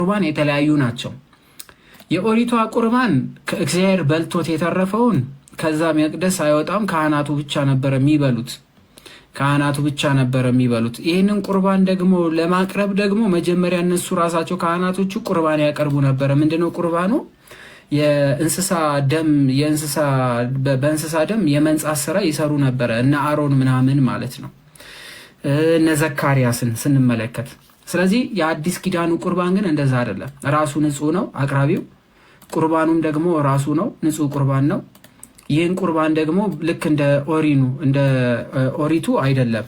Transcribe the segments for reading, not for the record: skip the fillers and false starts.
ቁርባን የተለያዩ ናቸው። የኦሪቷ ቁርባን ከእግዚአብሔር በልቶት የተረፈውን ከዛ መቅደስ አይወጣም፣ ካህናቱ ብቻ ነበር የሚበሉት። ይህንን ቁርባን ደግሞ ለማቅረብ ደግሞ መጀመሪያ እነሱ ራሳቸው ካህናቶቹ ቁርባን ያቀርቡ ነበረ። ምንድነው ቁርባኑ? በእንስሳ ደም የመንጻት ስራ ይሰሩ ነበረ፣ እነ አሮን ምናምን ማለት ነው፣ እነ ዘካርያስን ስንመለከት። ስለዚህ የአዲስ ኪዳኑ ቁርባን ግን እንደዛ አይደለም። ራሱ ንጹህ ነው አቅራቢው፣ ቁርባኑም ደግሞ ራሱ ነው፣ ንጹህ ቁርባን ነው። ይህን ቁርባን ደግሞ ልክ እንደ ኦሪቱ አይደለም።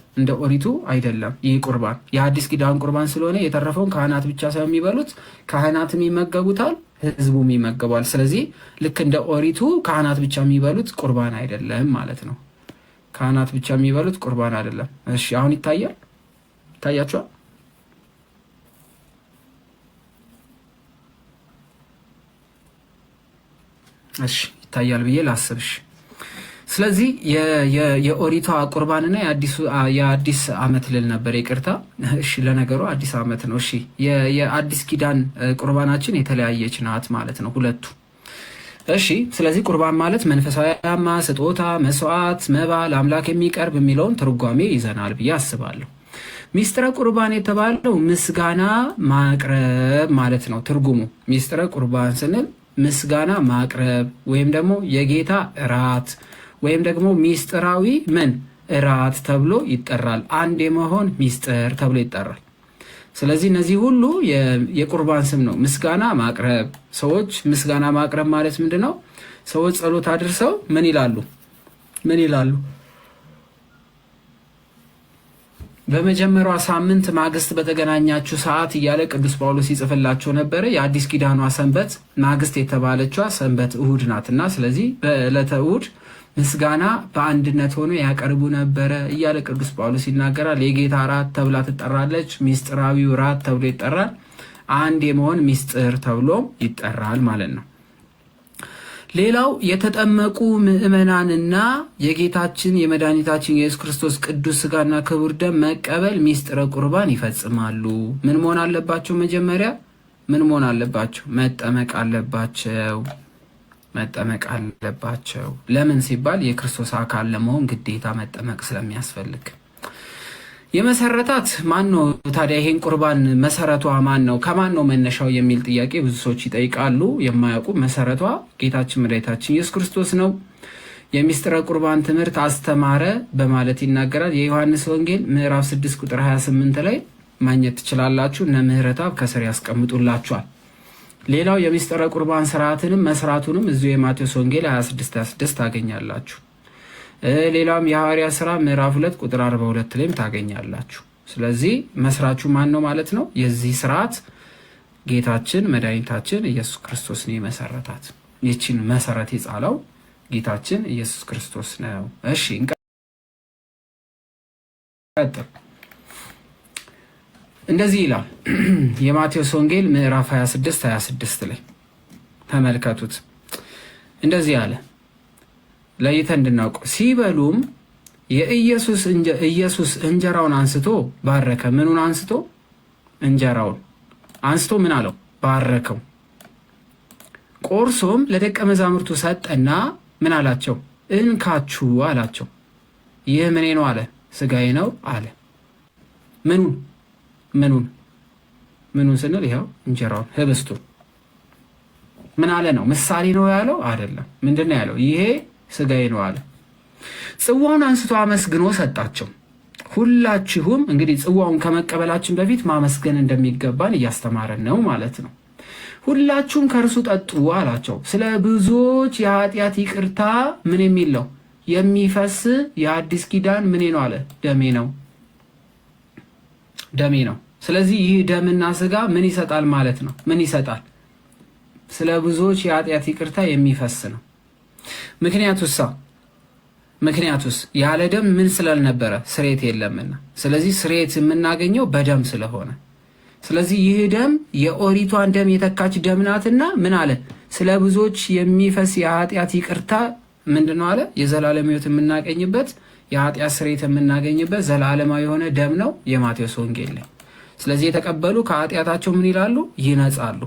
ይህ ቁርባን የአዲስ ኪዳን ቁርባን ስለሆነ የተረፈውን ካህናት ብቻ ሳይሆን የሚበሉት፣ ካህናትም ይመገቡታል፣ ህዝቡም ይመገባል። ስለዚህ ልክ እንደ ኦሪቱ ካህናት ብቻ የሚበሉት ቁርባን አይደለም ማለት ነው። ካህናት ብቻ የሚበሉት ቁርባን አይደለም። እሺ አሁን ይታያችኋል? እሺ ይታያል ብዬ ላስብሽ። ስለዚህ የኦሪቷ ቁርባንና የአዲስ ዓመት ልል ነበር፣ ይቅርታ። እሺ ለነገሩ አዲስ ዓመት ነው። እሺ የአዲስ ኪዳን ቁርባናችን የተለያየች ናት ማለት ነው ሁለቱ። እሺ ስለዚህ ቁርባን ማለት መንፈሳዊ አማ፣ ስጦታ፣ መስዋዕት፣ መባ ለአምላክ የሚቀርብ የሚለውን ትርጓሜ ይዘናል ብዬ አስባለሁ። ሚስጥረ ቁርባን የተባለው ምስጋና ማቅረብ ማለት ነው ትርጉሙ። ሚስጥረ ቁርባን ስንል ምስጋና ማቅረብ ወይም ደግሞ የጌታ እራት ወይም ደግሞ ሚስጥራዊ እራት ተብሎ ይጠራል። አንድ የመሆን ሚስጥር ተብሎ ይጠራል። ስለዚህ እነዚህ ሁሉ የቁርባን ስም ነው። ምስጋና ማቅረብ፣ ሰዎች ምስጋና ማቅረብ ማለት ምንድነው? ሰዎች ጸሎት አድርሰው ምን ይላሉ? በመጀመሪያው ሳምንት ማግስት በተገናኛችሁ ሰዓት እያለ ቅዱስ ጳውሎስ ይጽፍላቸው ነበረ። የአዲስ ኪዳኗ ሰንበት ማግስት የተባለችዋ ሰንበት እሁድ ናትና፣ ስለዚህ በዕለተ እሁድ ምስጋና በአንድነት ሆኖ ያቀርቡ ነበረ እያለ ቅዱስ ጳውሎስ ይናገራል። የጌታ ራት ተብላ ትጠራለች። ሚስጥራዊው ራት ተብሎ ይጠራል። አንድ የመሆን ሚስጥር ተብሎ ይጠራል ማለት ነው። ሌላው የተጠመቁ ምዕመናንና የጌታችን የመድኃኒታችን የኢየሱስ ክርስቶስ ቅዱስ ሥጋና ክቡር ደም መቀበል ሚስጥረ ቁርባን ይፈጽማሉ። ምን መሆን አለባቸው? መጀመሪያ ምን መሆን አለባቸው? መጠመቅ አለባቸው። ለምን ሲባል የክርስቶስ አካል ለመሆን ግዴታ መጠመቅ ስለሚያስፈልግ። የመሰረታት ማን ነው ታዲያ? ይሄን ቁርባን መሰረቷ ማን ነው? ከማን ነው መነሻው የሚል ጥያቄ ብዙ ሰዎች ይጠይቃሉ። የማያውቁ መሰረቷ ጌታችን መድኃኒታችን ኢየሱስ ክርስቶስ ነው። የሚስጥረ ቁርባን ትምህርት አስተማረ በማለት ይናገራል። የዮሐንስ ወንጌል ምዕራፍ 6 ቁጥር 28 ላይ ማግኘት ትችላላችሁ። እነ ምህረትአብ ከስር ያስቀምጡላችኋል። ሌላው የሚስጥረ ቁርባን ስርዓትንም መስራቱንም እዚሁ የማቴዎስ ወንጌል 26 ታገኛላችሁ። ሌላም የሐዋርያ ሥራ ምዕራፍ 2 ቁጥር 42 ላይም ታገኛላችሁ። ስለዚህ መስራቹ ማን ነው ማለት ነው? የዚህ ስርዓት ጌታችን መድኃኒታችን ኢየሱስ ክርስቶስ ነው የመሰረታት። ይህችን መሰረት የጻለው ጌታችን ኢየሱስ ክርስቶስ ነው። እሺ እንቀጥል። እንደዚህ ይላል የማቴዎስ ወንጌል ምዕራፍ 26 ላይ ተመልከቱት። እንደዚህ አለ ለይተን እንድናውቀው። ሲበሉም ኢየሱስ እንጀራውን አንስቶ ባረከ። ምኑን አንስቶ? እንጀራውን አንስቶ ምን አለው? ባረከው። ቆርሶም ለደቀ መዛሙርቱ ሰጠና ምን አላቸው? እንካችሁ አላቸው። ይህ ምኔ ነው አለ። ስጋዬ ነው አለ። ምኑን ስንል ይኸው እንጀራውን፣ ህብስቱን ምን አለ ነው? ምሳሌ ነው ያለው አይደለም። ምንድን ነው ያለው? ይሄ ስጋዬ ነው አለ። ጽዋውን አንስቶ አመስግኖ ሰጣቸው። ሁላችሁም እንግዲህ ጽዋውን ከመቀበላችን በፊት ማመስገን እንደሚገባን እያስተማረን ነው ማለት ነው። ሁላችሁም ከእርሱ ጠጡ አላቸው። ስለ ብዙዎች የኃጢአት ይቅርታ ምን የሚል ነው? የሚፈስ የአዲስ ኪዳን ምኔ ነው አለ? ደሜ ነው። ስለዚህ ይህ ደምና ስጋ ምን ይሰጣል ማለት ነው? ምን ይሰጣል? ስለ ብዙዎች የኃጢአት ይቅርታ የሚፈስ ነው። ምክንያቱስ ያለ ደም ምን ስላልነበረ? ስርየት የለምና። ስለዚህ ስርየት የምናገኘው በደም ስለሆነ፣ ስለዚህ ይህ ደም የኦሪቷን ደም የተካች ደም ናትና ምን አለ? ስለ ብዙዎች የሚፈስ የኃጢአት ይቅርታ ምንድነው አለ? የዘላለም ሕይወት የምናገኝበት የኃጢአት ስርየት የምናገኝበት ዘላለማዊ የሆነ ደም ነው። የማቴዎስ ወንጌል ላይ ስለዚህ የተቀበሉ ከኃጢአታቸው ምን ይላሉ? ይነጻሉ።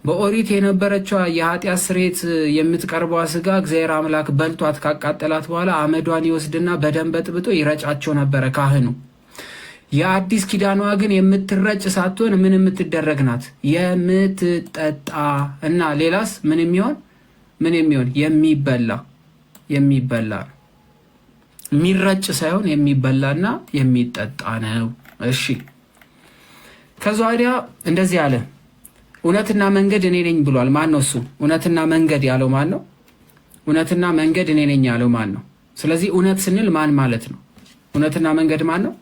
በኦሪት የነበረችው የኃጢአት ስርየት የምትቀርበዋ ስጋ እግዚአብሔር አምላክ በልቷት ካቃጠላት በኋላ አመዷን ይወስድና በደም በጥብጦ ይረጫቸው ነበረ ካህኑ። የአዲስ ኪዳኗ ግን የምትረጭ ሳትሆን ምን የምትደረግ ናት? የምትጠጣ እና ሌላስ ምን የሚሆን የሚበላ የሚረጭ ሳይሆን የሚበላና የሚጠጣ ነው። እሺ ከዛ ወዲያ እንደዚህ አለ፣ እውነትና መንገድ እኔ ነኝ ብሏል። ማን ነው እሱ? እውነትና መንገድ ያለው ማን ነው? እውነትና መንገድ እኔ ነኝ ያለው ማን ነው? ስለዚህ እውነት ስንል ማን ማለት ነው? እውነትና መንገድ ማን ነው?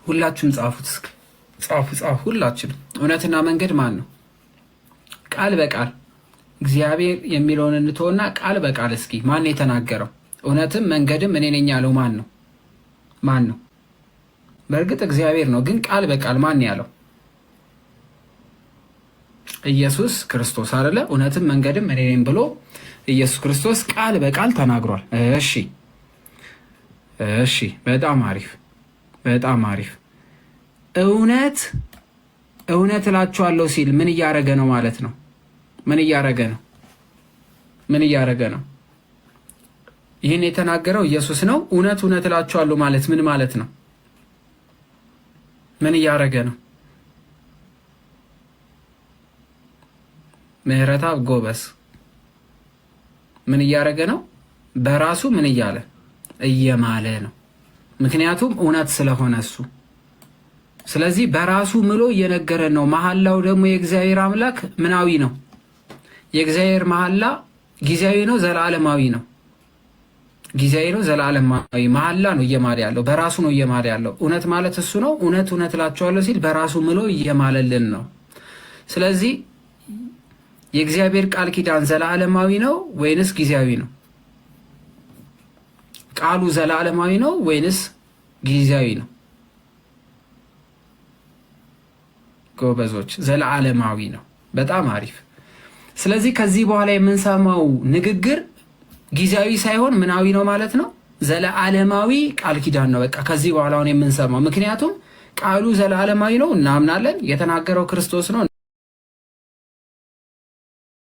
ሁላችሁም ጻፉት፣ እስኪ ጻፉ ሁላችሁም። እውነትና መንገድ ማን ነው? ቃል በቃል እግዚአብሔር የሚለውን እንተውና ቃል በቃል እስኪ ማን የተናገረው? እውነትም መንገድም እኔ ነኝ ያለው ማን ነው? በእርግጥ እግዚአብሔር ነው፣ ግን ቃል በቃል ማን ያለው? ኢየሱስ ክርስቶስ አይደለ? እውነትም መንገድም እኔ ነኝ ብሎ ኢየሱስ ክርስቶስ ቃል በቃል ተናግሯል። እሺ በጣም አሪፍ። እውነት እላችኋለሁ ሲል ምን እያረገ ነው ማለት ነው? ምን እያረገ ነው? ይህን የተናገረው ኢየሱስ ነው። እውነት እላችኋለሁ ማለት ምን ማለት ነው? ምን እያረገ ነው? ምህረተአብ ጎበስ ምን እያረገ ነው? በራሱ ምን እያለ እየማለ ነው። ምክንያቱም እውነት ስለሆነ እሱ። ስለዚህ በራሱ ምሎ እየነገረን ነው። መሐላው ደግሞ የእግዚአብሔር አምላክ ምናዊ ነው? የእግዚአብሔር መሐላ ጊዜያዊ ነው? ዘላለማዊ ነው? ጊዜያዊ ነው? ዘላለማዊ መሐላ ነው እየማለ ያለው። በራሱ ነው እየማለ ያለው። እውነት ማለት እሱ ነው። እውነት እላችኋለሁ ሲል በራሱ ምሎ እየማለልን ነው። ስለዚህ የእግዚአብሔር ቃል ኪዳን ዘላለማዊ ነው ወይንስ ጊዜያዊ ነው? ቃሉ ዘላለማዊ ነው ወይንስ ጊዜያዊ ነው? ጎበዞች፣ ዘላለማዊ ነው። በጣም አሪፍ። ስለዚህ ከዚህ በኋላ የምንሰማው ንግግር ጊዜያዊ ሳይሆን ምናዊ ነው ማለት ነው። ዘላለማዊ ቃል ኪዳን ነው። በቃ ከዚህ በኋላ አሁን የምንሰማው፣ ምክንያቱም ቃሉ ዘላለማዊ ነው እናምናለን። የተናገረው ክርስቶስ ነው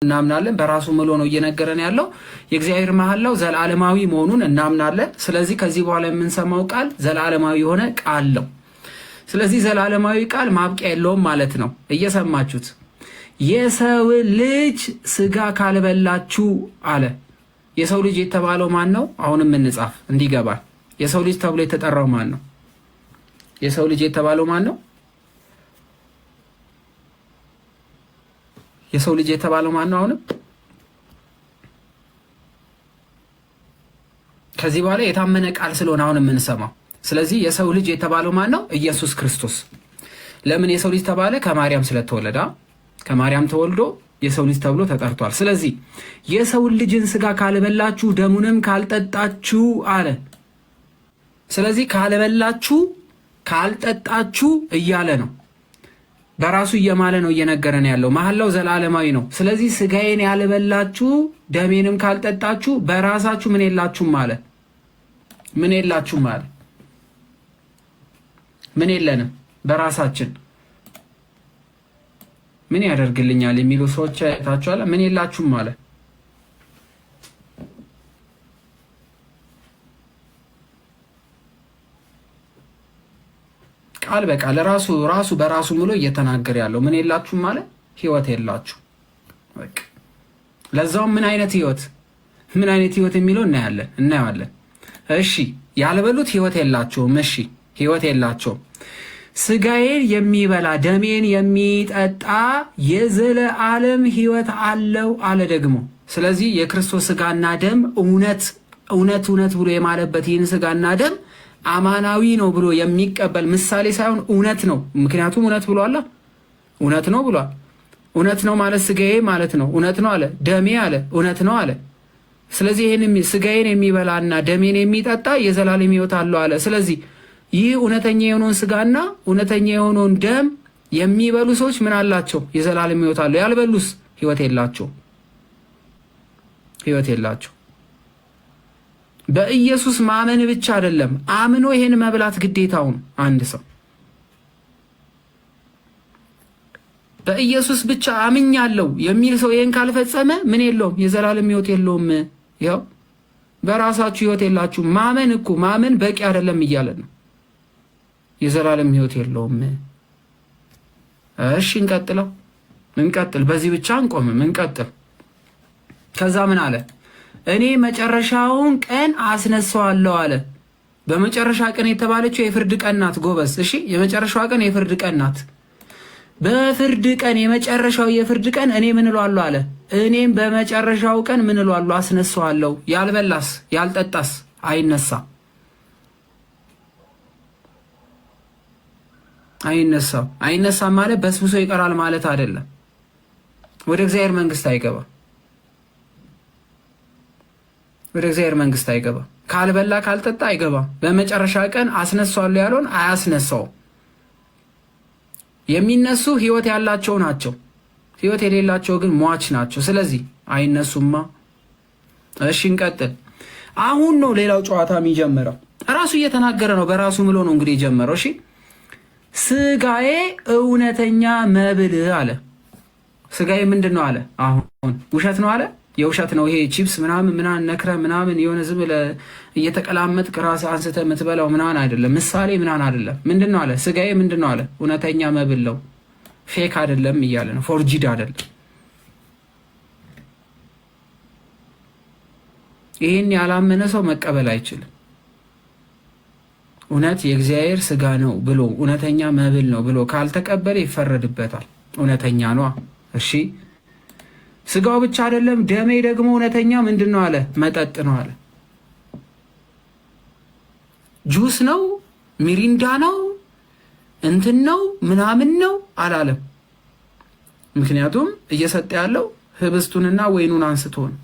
እናምናለን። በራሱ ምሎ ነው እየነገረን ያለው። የእግዚአብሔር መሐላው ዘላለማዊ መሆኑን እናምናለን። ስለዚህ ከዚህ በኋላ የምንሰማው ቃል ዘላለማዊ የሆነ ቃል ነው። ስለዚህ ዘላለማዊ ቃል ማብቂያ የለውም ማለት ነው። እየሰማችሁት፣ የሰው ልጅ ስጋ ካልበላችሁ አለ። የሰው ልጅ የተባለው ማን ነው? አሁንም እንጻፍ እንዲገባል። የሰው ልጅ ተብሎ የተጠራው ማን ነው? የሰው ልጅ የተባለው ማን ነው? የሰው ልጅ የተባለው ማን ነው? አሁንም ከዚህ በኋላ የታመነ ቃል ስለሆነ አሁን የምንሰማው። ስለዚህ የሰው ልጅ የተባለው ማን ነው? ኢየሱስ ክርስቶስ። ለምን የሰው ልጅ ተባለ? ከማርያም ስለተወለደ። ከማርያም ተወልዶ የሰው ልጅ ተብሎ ተጠርቷል። ስለዚህ የሰው ልጅን ስጋ ካልበላችሁ ደሙንም ካልጠጣችሁ አለ። ስለዚህ ካልበላችሁ ካልጠጣችሁ እያለ ነው። በራሱ እየማለ ነው እየነገረን ያለው። መሐላው ዘላለማዊ ነው። ስለዚህ ስጋዬን ያልበላችሁ ደሜንም ካልጠጣችሁ በራሳችሁ ምን የላችሁም አለ። ምን የላችሁም አለ። ምን የለንም በራሳችን። ምን ያደርግልኛል የሚሉ ሰዎች አይታችኋል። ምን የላችሁም አለ። ቃል በቃል ራሱ በራሱ ምሎ እየተናገረ ያለው ምን የላችሁም አለ። ህይወት የላችሁ። በቃ ለዛውም ምን አይነት ህይወት የሚለው እናያለን። እሺ ያልበሉት ህይወት የላቸውም። እሺ ህይወት የላቸውም። ስጋዬን የሚበላ ደሜን የሚጠጣ የዘለዓለም ህይወት አለው አለ ደግሞ። ስለዚህ የክርስቶስ ስጋና ደም እውነት ብሎ የማለበት ይህን ስጋና ደም አማናዊ ነው ብሎ የሚቀበል ምሳሌ ሳይሆን እውነት ነው። ምክንያቱም እውነት ብሏል። እውነት ነው ብሏል። እውነት ነው ማለት ስጋዬ ማለት ነው። እውነት ነው አለ። ደሜ አለ። እውነት ነው አለ። ስለዚህ ይህን ስጋዬን የሚበላና ደሜን የሚጠጣ የዘላለም ህይወት አለው አለ። ስለዚህ ይህ እውነተኛ የሆነውን ስጋና እውነተኛ የሆነውን ደም የሚበሉ ሰዎች ምን አላቸው? የዘላለም ህይወት አለው። ያልበሉስ ህይወት የላቸው። በኢየሱስ ማመን ብቻ አይደለም፣ አምኖ ይሄን መብላት ግዴታው ነው። አንድ ሰው በኢየሱስ ብቻ አምኛለሁ የሚል ሰው ይሄን ካልፈጸመ ምን የለውም? የዘላለም ሕይወት የለውም። ያው በራሳችሁ ሕይወት የላችሁ። ማመን በቂ አይደለም እያለ ነው። የዘላለም ሕይወት የለውም። እሺ እንቀጥል። በዚህ ብቻ እንቆምም፣ እንቀጥል። ከዛ ምን አለ? እኔ መጨረሻውን ቀን አስነሳዋለሁ አለ። በመጨረሻ ቀን የተባለችው የፍርድ ቀን ናት ጎበዝ። እሺ የመጨረሻዋ ቀን የፍርድ ቀን ናት። በፍርድ ቀን የመጨረሻው የፍርድ ቀን እኔ ምን እለዋለሁ አለ? እኔም በመጨረሻው ቀን ምን እለዋለሁ? አስነሳዋለሁ። ያልበላስ ያልጠጣስ አይነሳም ማለት በስብሶ ይቀራል ማለት አይደለም። ወደ እግዚአብሔር መንግስት አይገባም። ካልበላ ካልጠጣ አይገባም። በመጨረሻ ቀን አስነሳዋለሁ ያለውን አያስነሳውም። የሚነሱ ህይወት ያላቸው ናቸው፣ ህይወት የሌላቸው ግን ሟች ናቸው። ስለዚህ አይነሱማ። እሺ እንቀጥል። አሁን ነው ሌላው ጨዋታ የሚጀምረው። ራሱ እየተናገረ ነው፣ በራሱ ምሎ ነው እንግዲህ የጀመረው። እሺ ስጋዬ እውነተኛ መብል አለ። ስጋዬ ምንድን ነው አለ? አሁን ውሸት ነው አለ። የውሸት ነው ይሄ ቺፕስ ምናምን ነክረ ምናምን የሆነ ዝም ብለህ እየተቀላመጥክ ራስህ አንስተህ የምትበላው ምናምን አይደለም። ምሳሌ ምናምን አይደለም። ምንድን ነው አለ? ስጋዬ ምንድን ነው አለ? እውነተኛ መብል ነው፣ ፌክ አይደለም እያለ ነው። ፎርጂድ አይደለም። ይህን ያላመነ ሰው መቀበል አይችልም። እውነት የእግዚአብሔር ስጋ ነው ብሎ እውነተኛ መብል ነው ብሎ ካልተቀበለ ይፈረድበታል። እውነተኛ ነው። እሺ ስጋው ብቻ አይደለም፣ ደሜ ደግሞ እውነተኛ ምንድን ነው አለ? መጠጥ ነው አለ። ጁስ ነው፣ ሚሪንዳ ነው፣ እንትን ነው ምናምን ነው አላለም። ምክንያቱም እየሰጠ ያለው ህብስቱንና ወይኑን አንስቶ ነው።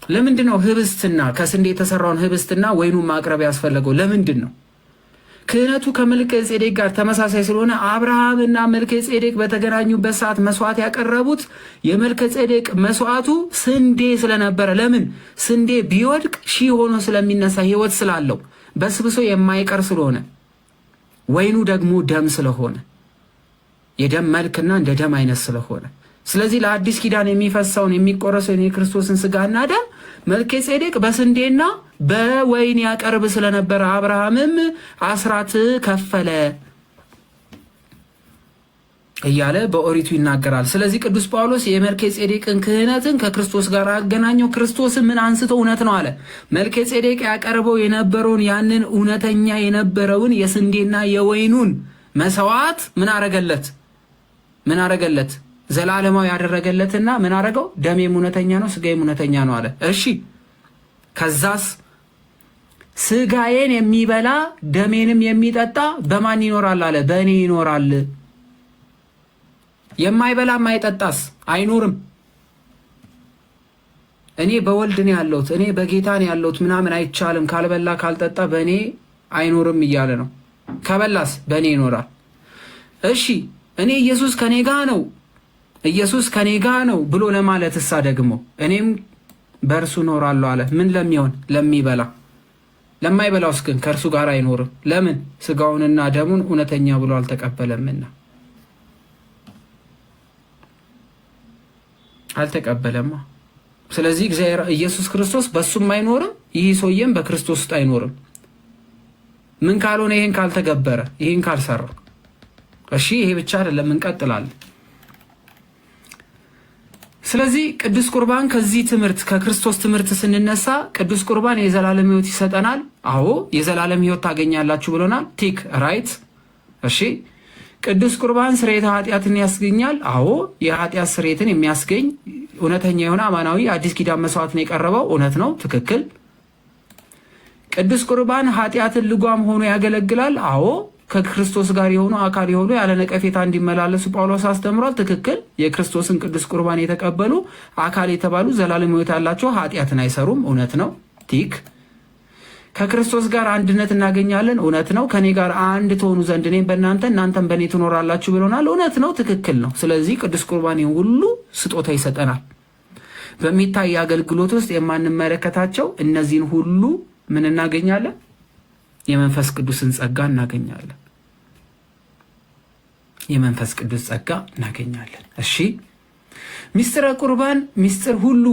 ለምንድን ነው ህብስትና ከስንዴ የተሰራውን ህብስትና ወይኑን ማቅረብ ያስፈለገው? ለምንድን ነው? ክህነቱ ከመልከ ጼዴቅ ጋር ተመሳሳይ ስለሆነ አብርሃምና መልከ ጼዴቅ በተገናኙበት ሰዓት መስዋዕት ያቀረቡት የመልከ ጼዴቅ መስዋዕቱ ስንዴ ስለነበረ፣ ለምን ስንዴ ቢወድቅ ሺህ ሆኖ ስለሚነሳ ህይወት ስላለው በስብሶ የማይቀር ስለሆነ፣ ወይኑ ደግሞ ደም ስለሆነ የደም መልክና እንደ ደም አይነት ስለሆነ፣ ስለዚህ ለአዲስ ኪዳን የሚፈሳውን የሚቆረሰውን የክርስቶስን ስጋና ደም መልከ ጼዴቅ በስንዴና በወይን ያቀርብ ስለነበረ አብርሃምም አስራት ከፈለ እያለ በኦሪቱ ይናገራል። ስለዚህ ቅዱስ ጳውሎስ የመልከ ጼዴቅን ክህነትን ከክርስቶስ ጋር አገናኘው። ክርስቶስን ምን አንስቶ እውነት ነው አለ? መልከ ጼዴቅ ያቀርበው የነበረውን ያንን እውነተኛ የነበረውን የስንዴና የወይኑን መስዋዕት ምን አረገለት? ዘላለማዊ ያደረገለትና ምን አረገው? ደሜም እውነተኛ ነው፣ ስጋዬም እውነተኛ ነው አለ። እሺ ከዛስ ስጋዬን የሚበላ ደሜንም የሚጠጣ በማን ይኖራል አለ? በእኔ ይኖራል። የማይበላ የማይጠጣስ አይኖርም። እኔ በወልድ ነው ያለሁት፣ እኔ በጌታ ነው ያለሁት ምናምን አይቻልም፣ ካልበላ ካልጠጣ በእኔ አይኖርም እያለ ነው። ከበላስ በእኔ ይኖራል። እሺ እኔ ኢየሱስ ከኔ ጋ ነው ብሎ ለማለት እሳ ደግሞ እኔም በእርሱ እኖራለሁ አለ። ምን ለሚሆን? ለሚበላ። ለማይበላውስ ግን ከእርሱ ጋር አይኖርም። ለምን? ስጋውንና ደሙን እውነተኛ ብሎ አልተቀበለምና። አልተቀበለማ። ስለዚህ እግዚአብሔር ኢየሱስ ክርስቶስ በሱም አይኖርም፣ ይህ ሰውዬም በክርስቶስ ውስጥ አይኖርም። ምን ካልሆነ? ይሄን ካልተገበረ፣ ይሄን ካልሰራ። እሺ ይሄ ብቻ አይደለም፣ እንቀጥላለን። ስለዚህ ቅዱስ ቁርባን ከዚህ ትምህርት ከክርስቶስ ትምህርት ስንነሳ ቅዱስ ቁርባን የዘላለም ሕይወት ይሰጠናል። አዎ የዘላለም ሕይወት ታገኛላችሁ ብሎናል። ቲክ ራይት። እሺ ቅዱስ ቁርባን ስርየተ ኃጢአትን ያስገኛል። አዎ የኃጢአት ስርየትን የሚያስገኝ እውነተኛ የሆነ አማናዊ አዲስ ኪዳን መስዋዕት ነው የቀረበው። እውነት ነው፣ ትክክል። ቅዱስ ቁርባን ኃጢአትን ልጓም ሆኖ ያገለግላል። አዎ ከክርስቶስ ጋር የሆኑ አካል የሆኑ ያለ ነቀፌታ እንዲመላለሱ ጳውሎስ አስተምሯል። ትክክል። የክርስቶስን ቅዱስ ቁርባን የተቀበሉ አካል የተባሉ ዘላለም ሕይወት ያላቸው ኃጢአትን አይሰሩም። እውነት ነው፣ ቲክ። ከክርስቶስ ጋር አንድነት እናገኛለን። እውነት ነው። ከኔ ጋር አንድ ትሆኑ ዘንድ እኔም በእናንተ እናንተም በእኔ ትኖራላችሁ ብሎናል። እውነት ነው፣ ትክክል ነው። ስለዚህ ቅዱስ ቁርባን ሁሉ ስጦታ ይሰጠናል። በሚታይ አገልግሎት ውስጥ የማንመለከታቸው እነዚህን ሁሉ ምን እናገኛለን? የመንፈስ ቅዱስን ጸጋ እናገኛለን። የመንፈስ ቅዱስ ጸጋ እናገኛለን። እሺ ሚስጥረ ቁርባን ሚስጥር ሁሉ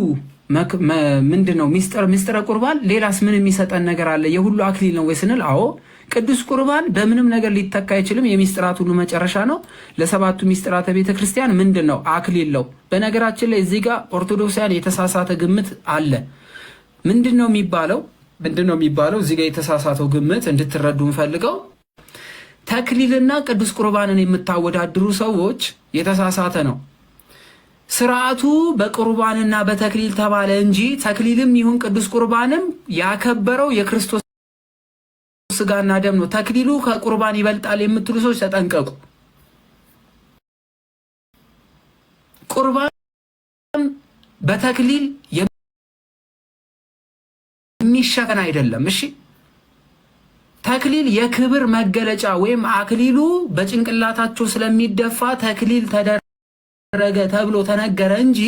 ምንድነው? ሚስጥረ ቁርባን ሌላስ ምን የሚሰጠን ነገር አለ? የሁሉ አክሊል ነው ወይ ስንል፣ አዎ ቅዱስ ቁርባን በምንም ነገር ሊተካ አይችልም። የሚስጥራት ሁሉ መጨረሻ ነው። ለሰባቱ ሚስጥራተ ቤተ ክርስቲያን ምንድን ነው? አክሊል ነው። በነገራችን ላይ እዚህ ጋር ኦርቶዶክሳውያን የተሳሳተ ግምት አለ። ምንድን ነው የሚባለው? እዚህ ጋር የተሳሳተው ግምት እንድትረዱ እንፈልገው፣ ተክሊልና ቅዱስ ቁርባንን የምታወዳድሩ ሰዎች የተሳሳተ ነው። ስርዓቱ በቁርባንና በተክሊል ተባለ እንጂ ተክሊልም ይሁን ቅዱስ ቁርባንም ያከበረው የክርስቶስ ስጋና ደም ነው። ተክሊሉ ከቁርባን ይበልጣል የምትሉ ሰዎች ተጠንቀቁ። ቁርባን በተክሊል የሚሸፈን አይደለም። እሺ ተክሊል የክብር መገለጫ ወይም አክሊሉ በጭንቅላታቸው ስለሚደፋ ተክሊል ተደረገ ተብሎ ተነገረ እንጂ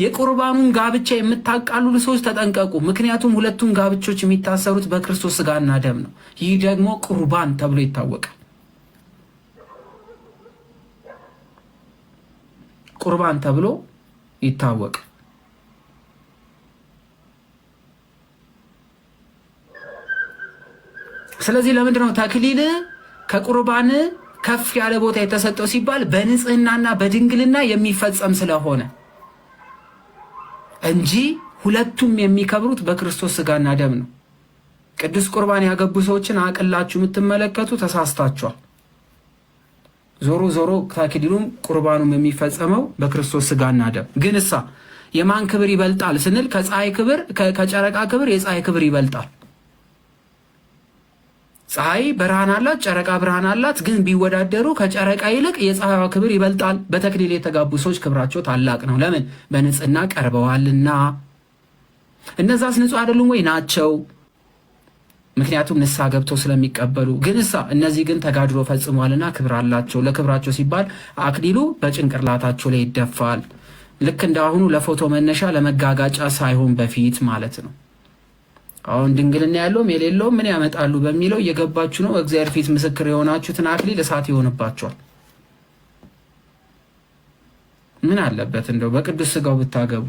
የቁርባኑን ጋብቻ የምታቃልሉ ሰዎች ተጠንቀቁ። ምክንያቱም ሁለቱም ጋብቾች የሚታሰሩት በክርስቶስ ስጋና ደም ነው። ይህ ደግሞ ቁርባን ተብሎ ይታወቃል። ቁርባን ተብሎ ይታወቃል። ስለዚህ ለምንድን ነው ተክሊል ከቁርባን ከፍ ያለ ቦታ የተሰጠው ሲባል በንጽህናና በድንግልና የሚፈጸም ስለሆነ እንጂ ሁለቱም የሚከብሩት በክርስቶስ ስጋና ደም ነው። ቅዱስ ቁርባን ያገቡ ሰዎችን አቅላችሁ የምትመለከቱ ተሳስታችኋል። ዞሮ ዞሮ ተክሊሉም ቁርባኑም የሚፈጸመው በክርስቶስ ስጋና ደም። ግን እሳ የማን ክብር ይበልጣል ስንል ከጨረቃ ክብር የፀሐይ ክብር ይበልጣል። ፀሐይ ብርሃን አላት፣ ጨረቃ ብርሃን አላት። ግን ቢወዳደሩ ከጨረቃ ይልቅ የፀሐይዋ ክብር ይበልጣል። በተክሊል የተጋቡ ሰዎች ክብራቸው ታላቅ ነው። ለምን? በንጽህና ቀርበዋልና። እነዛስ ንጹህ አይደሉም ወይ? ናቸው። ምክንያቱም ንስሐ ገብተው ስለሚቀበሉ። ግን እነዚህ ግን ተጋድሎ ፈጽሟልና ክብር አላቸው። ለክብራቸው ሲባል አክሊሉ በጭንቅላታቸው ላይ ይደፋል። ልክ እንዳሁኑ ለፎቶ መነሻ ለመጋጋጫ ሳይሆን በፊት ማለት ነው። አሁን ድንግልና ያለውም የሌለውም ምን ያመጣሉ በሚለው እየገባችሁ ነው። እግዚአብሔር ፊት ምስክር የሆናችሁትን አክሊል እሳት ይሆንባችኋል። ምን አለበት እንደው በቅዱስ ስጋው ብታገቡ።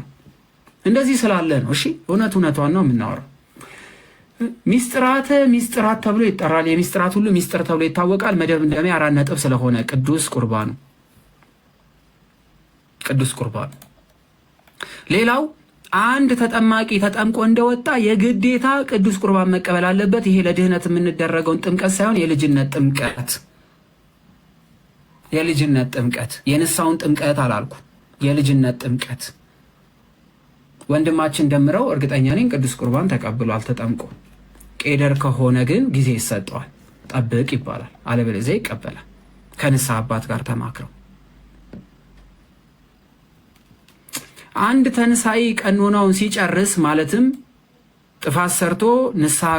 እንደዚህ ስላለ ነው። እሺ እውነቷን ነው የምናወራው። ሚስጥራት ተብሎ ይጠራል። የሚስጥራት ሁሉ ሚስጥር ተብሎ ይታወቃል። መደምደሚያ 4 ነጥብ ስለሆነ ቅዱስ ቁርባኑ ሌላው አንድ ተጠማቂ ተጠምቆ እንደወጣ የግዴታ ቅዱስ ቁርባን መቀበል አለበት። ይሄ ለድህነት የምንደረገውን ጥምቀት ሳይሆን የልጅነት ጥምቀት የንሳውን ጥምቀት አላልኩ፣ የልጅነት ጥምቀት። ወንድማችን ደምረው እርግጠኛ ነኝ ቅዱስ ቁርባን ተቀብሏል ተጠምቆ። ቄደር ከሆነ ግን ጊዜ ይሰጠዋል፣ ጠብቅ ይባላል። አለበለዚያ ይቀበላል ከንስሐ አባት ጋር ተማክረው። አንድ ተንሳይ ቀኖናውን ሲጨርስ ማለትም ጥፋት ሰርቶ ንስሐ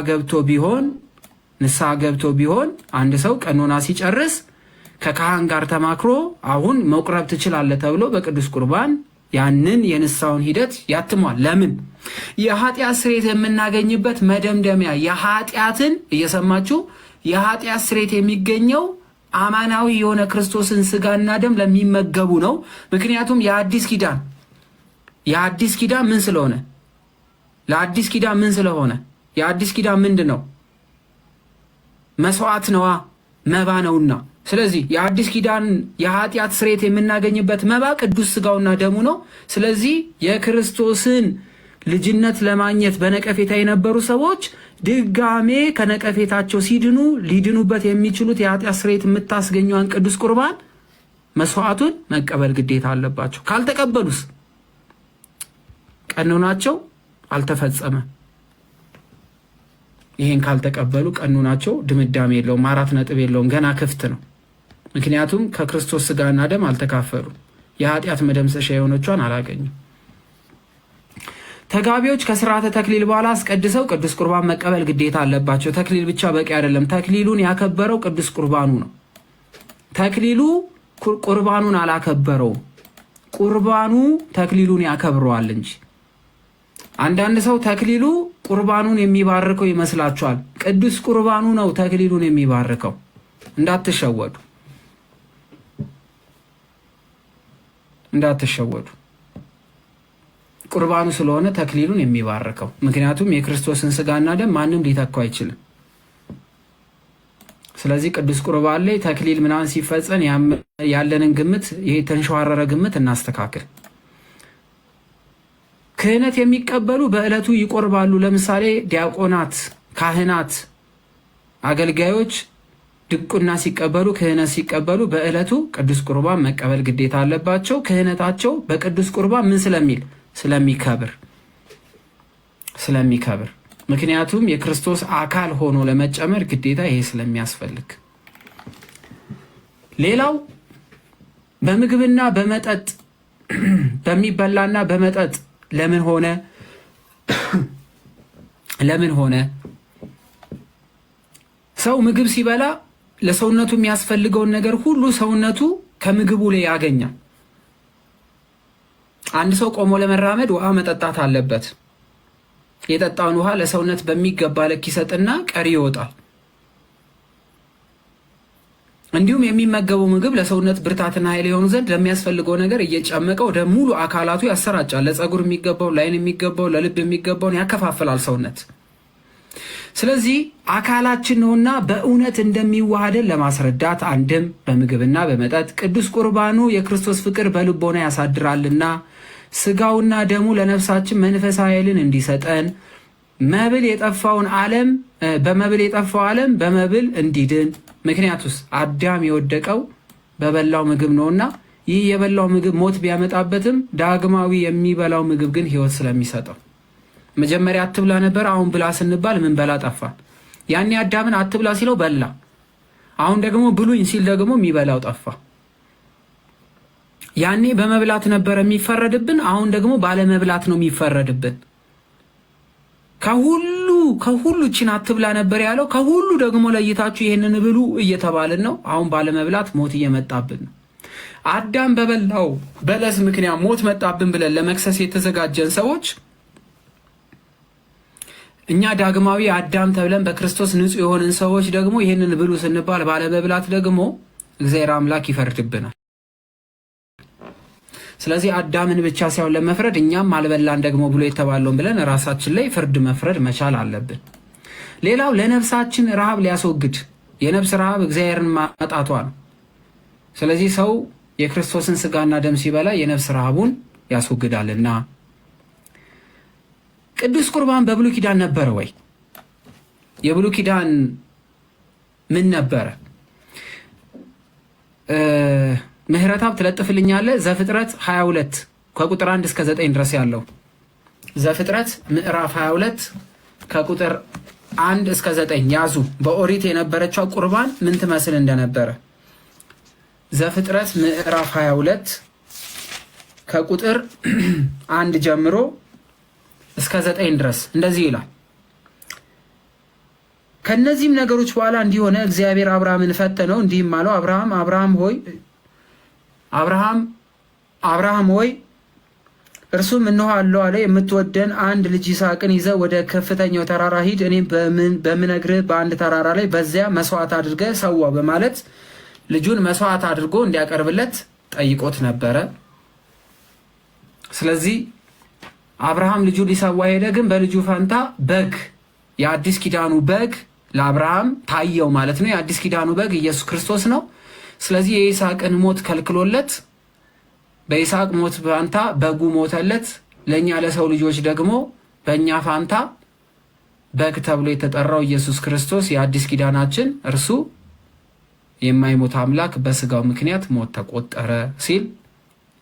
ገብቶ ቢሆን አንድ ሰው ቀኖና ሲጨርስ ከካህን ጋር ተማክሮ አሁን መቁረብ ትችላለህ ተብሎ በቅዱስ ቁርባን ያንን የንስሐውን ሂደት ያትሟል። ለምን? የኃጢአት ስርየት የምናገኝበት መደምደሚያ የኃጢአትን እየሰማችሁ የኃጢአት ስርየት የሚገኘው አማናዊ የሆነ ክርስቶስን ስጋና ደም ለሚመገቡ ነው። ምክንያቱም የአዲስ ኪዳን ምን ስለሆነ ለአዲስ ኪዳን ምን ስለሆነ የአዲስ ኪዳን ምንድን ነው? መስዋዕት ነዋ፣ መባ ነውና። ስለዚህ የአዲስ ኪዳን የኃጢአት ስርየት የምናገኝበት መባ ቅዱስ ስጋውና ደሙ ነው። ስለዚህ የክርስቶስን ልጅነት ለማግኘት በነቀፌታ የነበሩ ሰዎች ድጋሜ ከነቀፌታቸው ሲድኑ ሊድኑበት የሚችሉት የኃጢአት ስርየት የምታስገኘዋን ቅዱስ ቁርባን መስዋዕቱን መቀበል ግዴታ አለባቸው። ካልተቀበሉስ ቀኖናቸው አልተፈጸመ። ይሄን ካልተቀበሉ ቀኖናቸው ድምዳሜ የለውም፣ 4 ነጥብ የለውም፣ ገና ክፍት ነው። ምክንያቱም ከክርስቶስ ስጋና ደም አልተካፈሉ፣ የኃጢአት መደምሰሻ የሆነቿን አላገኙም። ተጋቢዎች ከስርዓተ ተክሊል በኋላ አስቀድሰው ቅዱስ ቁርባን መቀበል ግዴታ አለባቸው። ተክሊል ብቻ በቂ አይደለም። ተክሊሉን ያከበረው ቅዱስ ቁርባኑ ነው። ተክሊሉ ቁርባኑን አላከበረውም። ቁርባኑ ተክሊሉን ያከብረዋል እንጂ አንዳንድ ሰው ተክሊሉ ቁርባኑን የሚባርከው ይመስላችኋል። ቅዱስ ቁርባኑ ነው ተክሊሉን የሚባርከው። እንዳትሸወዱ። ቁርባኑ ስለሆነ ተክሊሉን የሚባርከው። ምክንያቱም የክርስቶስን ስጋና ደም ማንም ሊተካው አይችልም። ስለዚህ ቅዱስ ቁርባን ላይ ተክሊል ምናምን ሲፈጸም ያለንን ግምት፣ ይሄ ተንሸዋረረ ግምት እናስተካክል። ክህነት የሚቀበሉ በዕለቱ ይቆርባሉ። ለምሳሌ ዲያቆናት፣ ካህናት፣ አገልጋዮች ድቁና ሲቀበሉ፣ ክህነት ሲቀበሉ በዕለቱ ቅዱስ ቁርባን መቀበል ግዴታ አለባቸው። ክህነታቸው በቅዱስ ቁርባን ምን ስለሚል ስለሚከብር ምክንያቱም የክርስቶስ አካል ሆኖ ለመጨመር ግዴታ ይሄ ስለሚያስፈልግ። ሌላው በምግብና በመጠጥ በሚበላና በመጠጥ ለምን ሆነ? ሰው ምግብ ሲበላ ለሰውነቱ የሚያስፈልገውን ነገር ሁሉ ሰውነቱ ከምግቡ ላይ ያገኛል። አንድ ሰው ቆሞ ለመራመድ ውሃ መጠጣት አለበት። የጠጣውን ውሃ ለሰውነት በሚገባ ልክ ይሰጥና ቀሪ ይወጣል። እንዲሁም የሚመገበው ምግብ ለሰውነት ብርታትና ኃይል የሆኑ ዘንድ ለሚያስፈልገው ነገር እየጨመቀ ወደ ሙሉ አካላቱ ያሰራጫል። ለፀጉር የሚገባው፣ ለዓይን የሚገባው፣ ለልብ የሚገባውን ያከፋፍላል ሰውነት። ስለዚህ አካላችን ነውና በእውነት እንደሚዋሃደን ለማስረዳት አንድም በምግብና በመጠጥ ቅዱስ ቁርባኑ የክርስቶስ ፍቅር በልቦና ያሳድራልና ስጋውና ደሙ ለነፍሳችን መንፈሳዊ ኃይልን እንዲሰጠን በመብል የጠፋው ዓለም በመብል እንዲድን። ምክንያቱስ አዳም የወደቀው በበላው ምግብ ነውና ይህ የበላው ምግብ ሞት ቢያመጣበትም ዳግማዊ የሚበላው ምግብ ግን ሕይወት ስለሚሰጠው። መጀመሪያ አትብላ ነበር፣ አሁን ብላ ስንባል ምን በላ ጠፋን። ያኔ አዳምን አትብላ ሲለው በላ፣ አሁን ደግሞ ብሉኝ ሲል ደግሞ የሚበላው ጠፋ። ያኔ በመብላት ነበር የሚፈረድብን፣ አሁን ደግሞ ባለመብላት ነው የሚፈረድብን። ከሁሉ እችን አትብላ ነበር ያለው፣ ከሁሉ ደግሞ ለይታችሁ ይሄንን ብሉ እየተባልን ነው። አሁን ባለመብላት ሞት እየመጣብን ነው። አዳም በበላው በለስ ምክንያት ሞት መጣብን ብለን ለመክሰስ የተዘጋጀን ሰዎች እኛ ዳግማዊ አዳም ተብለን በክርስቶስ ንጹሕ የሆንን ሰዎች ደግሞ ይህንን ብሉ ስንባል ባለመብላት ደግሞ እግዚአብሔር አምላክ ይፈርድብናል። ስለዚህ አዳምን ብቻ ሳይሆን ለመፍረድ እኛም አልበላን ደግሞ ብሎ የተባለውን ብለን ራሳችን ላይ ፍርድ መፍረድ መቻል አለብን። ሌላው ለነፍሳችን ረሃብ ሊያስወግድ፣ የነፍስ ረሃብ እግዚአብሔርን ማጣቷ ነው። ስለዚህ ሰው የክርስቶስን ስጋና ደም ሲበላ የነፍስ ረሃቡን ያስወግዳልና። ቅዱስ ቁርባን በብሉይ ኪዳን ነበረ ወይ? የብሉይ ኪዳን ምን ነበረ? ምህረታብ ትለጥፍልኛለህ? ዘፍጥረት 22 ከቁጥር 1 እስከ 9 ድረስ ያለው ዘፍጥረት ምዕራፍ 22 ከቁጥር 1 እስከ 9 ያዙ። በኦሪት የነበረችው ቁርባን ምን ትመስል እንደነበረ ዘፍጥረት ምዕራፍ 22 ከቁጥር 1 ጀምሮ እስከ 9 ድረስ እንደዚህ ይላል። ከነዚህም ነገሮች በኋላ እንዲሆነ እግዚአብሔር አብርሃምን ፈተነው፣ እንዲህም አለው፣ አብርሃም ሆይ እርሱም እነሆ አለው አለ፣ የምትወደን አንድ ልጅ ይስሐቅን ይዘህ ወደ ከፍተኛው ተራራ ሂድ፣ እኔም በምነግርህ በአንድ ተራራ ላይ በዚያ መስዋዕት አድርገህ ሰዋው በማለት ልጁን መስዋዕት አድርጎ እንዲያቀርብለት ጠይቆት ነበረ። ስለዚህ አብርሃም ልጁን ሊሰዋ ሄደ። ግን በልጁ ፈንታ በግ፣ የአዲስ ኪዳኑ በግ ለአብርሃም ታየው ማለት ነው። የአዲስ ኪዳኑ በግ ኢየሱስ ክርስቶስ ነው። ስለዚህ የይስሐቅን ሞት ከልክሎለት በይስሐቅ ሞት ፋንታ በጉ ሞተለት። ለእኛ ለሰው ልጆች ደግሞ በእኛ ፋንታ በግ ተብሎ የተጠራው ኢየሱስ ክርስቶስ የአዲስ ኪዳናችን እርሱ የማይሞት አምላክ በስጋው ምክንያት ሞት ተቆጠረ ሲል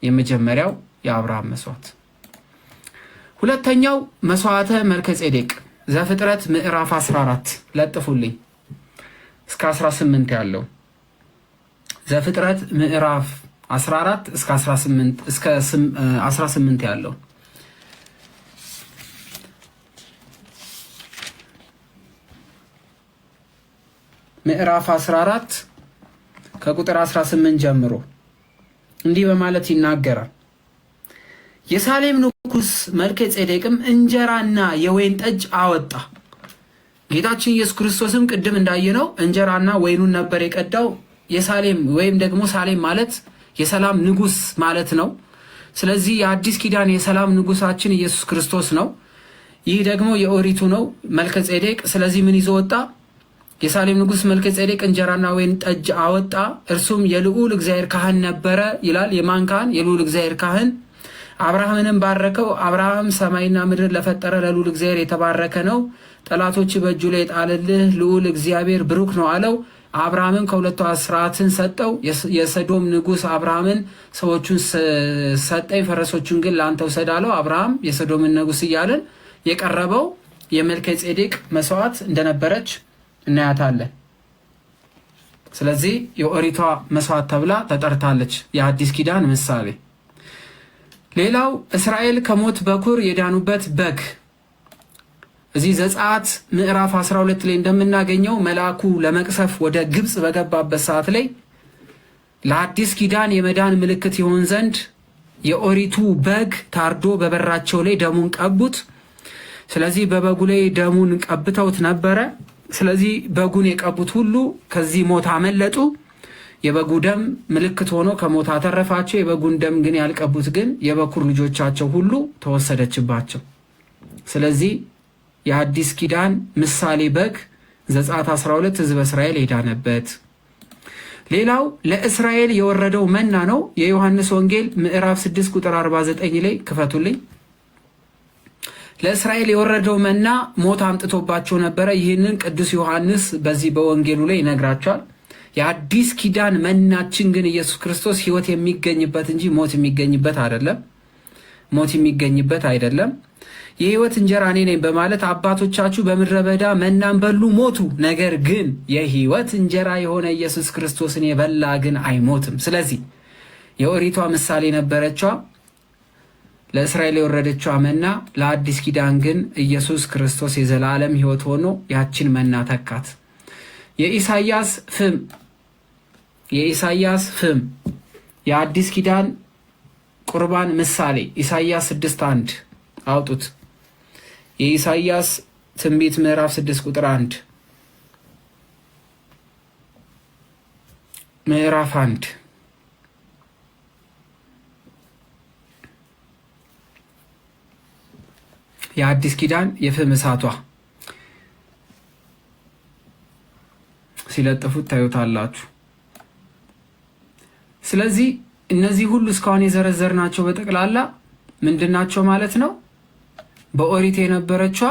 የመጀመሪያው የአብርሃም መስዋዕት። ሁለተኛው መስዋዕተ መልከጼዴቅ ዘፍጥረት ምዕራፍ 14 ለጥፉልኝ እስከ 18 ያለው ዘፍጥረት ምዕራፍ 14 እስከ 18 ያለው ምዕራፍ 14 ከቁጥር 18 ጀምሮ እንዲህ በማለት ይናገራል። የሳሌም ንጉሥ መልከ ጼዴቅም እንጀራና የወይን ጠጅ አወጣ። ጌታችን ኢየሱስ ክርስቶስም ቅድም እንዳየነው እንጀራና ወይኑን ነበር የቀዳው። የሳሌም ወይም ደግሞ ሳሌም ማለት የሰላም ንጉሥ ማለት ነው። ስለዚህ የአዲስ ኪዳን የሰላም ንጉሳችን ኢየሱስ ክርስቶስ ነው። ይህ ደግሞ የኦሪቱ ነው መልከ ጼዴቅ። ስለዚህ ምን ይዞ ወጣ? የሳሌም ንጉሥ መልከ ጼዴቅ እንጀራና ወይን ጠጅ አወጣ። እርሱም የልዑል እግዚአብሔር ካህን ነበረ ይላል። የማን ካህን? የልዑል እግዚአብሔር ካህን። አብርሃምንም ባረከው። አብርሃም ሰማይና ምድር ለፈጠረ ለልዑል እግዚአብሔር የተባረከ ነው። ጠላቶች በእጁ ላይ ጣልልህ፣ ልዑል እግዚአብሔር ብሩክ ነው አለው። አብርሃምም ከሁለቱ አስራትን ሰጠው። የሰዶም ንጉሥ አብርሃምን ሰዎቹን ሰጠኝ፣ ፈረሶቹን ግን ለአንተ ውሰድ አለው። አብርሃም የሰዶምን ንጉሥ እያለን የቀረበው የመልከ ጼዴቅ መስዋዕት እንደነበረች እናያታለን። ስለዚህ የኦሪቷ መስዋዕት ተብላ ተጠርታለች፣ የአዲስ ኪዳን ምሳሌ። ሌላው እስራኤል ከሞት በኩር የዳኑበት በግ እዚህ ዘጸአት ምዕራፍ 12 ላይ እንደምናገኘው መልአኩ ለመቅሰፍ ወደ ግብፅ በገባበት ሰዓት ላይ ለአዲስ ኪዳን የመዳን ምልክት ይሆን ዘንድ የኦሪቱ በግ ታርዶ በበራቸው ላይ ደሙን ቀቡት። ስለዚህ በበጉ ላይ ደሙን ቀብተውት ነበረ። ስለዚህ በጉን የቀቡት ሁሉ ከዚህ ሞት አመለጡ። የበጉ ደም ምልክት ሆኖ ከሞት አተረፋቸው። የበጉን ደም ግን ያልቀቡት ግን የበኩር ልጆቻቸው ሁሉ ተወሰደችባቸው። ስለዚህ የአዲስ ኪዳን ምሳሌ በግ ዘጸአት 12 ሕዝበ እስራኤል ሄዳነበት። ሌላው ለእስራኤል የወረደው መና ነው። የዮሐንስ ወንጌል ምዕራፍ 6 ቁጥር 49 ላይ ክፈቱልኝ። ለእስራኤል የወረደው መና ሞት አምጥቶባቸው ነበረ። ይህንን ቅዱስ ዮሐንስ በዚህ በወንጌሉ ላይ ይነግራቸዋል። የአዲስ ኪዳን መናችን ግን ኢየሱስ ክርስቶስ ሕይወት የሚገኝበት እንጂ ሞት የሚገኝበት አይደለም። ሞት የሚገኝበት አይደለም። የሕይወት እንጀራ እኔ ነኝ በማለት አባቶቻችሁ በምድረ በዳ መናን በሉ ሞቱ። ነገር ግን የሕይወት እንጀራ የሆነ ኢየሱስ ክርስቶስን የበላ ግን አይሞትም። ስለዚህ የኦሪቷ ምሳሌ ነበረችዋ ለእስራኤል የወረደችዋ መና፣ ለአዲስ ኪዳን ግን ኢየሱስ ክርስቶስ የዘላለም ሕይወት ሆኖ ያችን መና ተካት። የኢሳይያስ ፍም የአዲስ ኪዳን ቁርባን ምሳሌ ኢሳይያስ 6:1 አውጡት። የኢሳይያስ ትንቢት ምዕራፍ 6 ቁጥር 1 ምዕራፍ 1 የአዲስ ኪዳን የፍም እሳቷ ሲለጥፉት ታዩታላችሁ። ስለዚህ እነዚህ ሁሉ እስካሁን የዘረዘርናቸው በጠቅላላ ምንድናቸው ማለት ነው? በኦሪት የነበረችዋ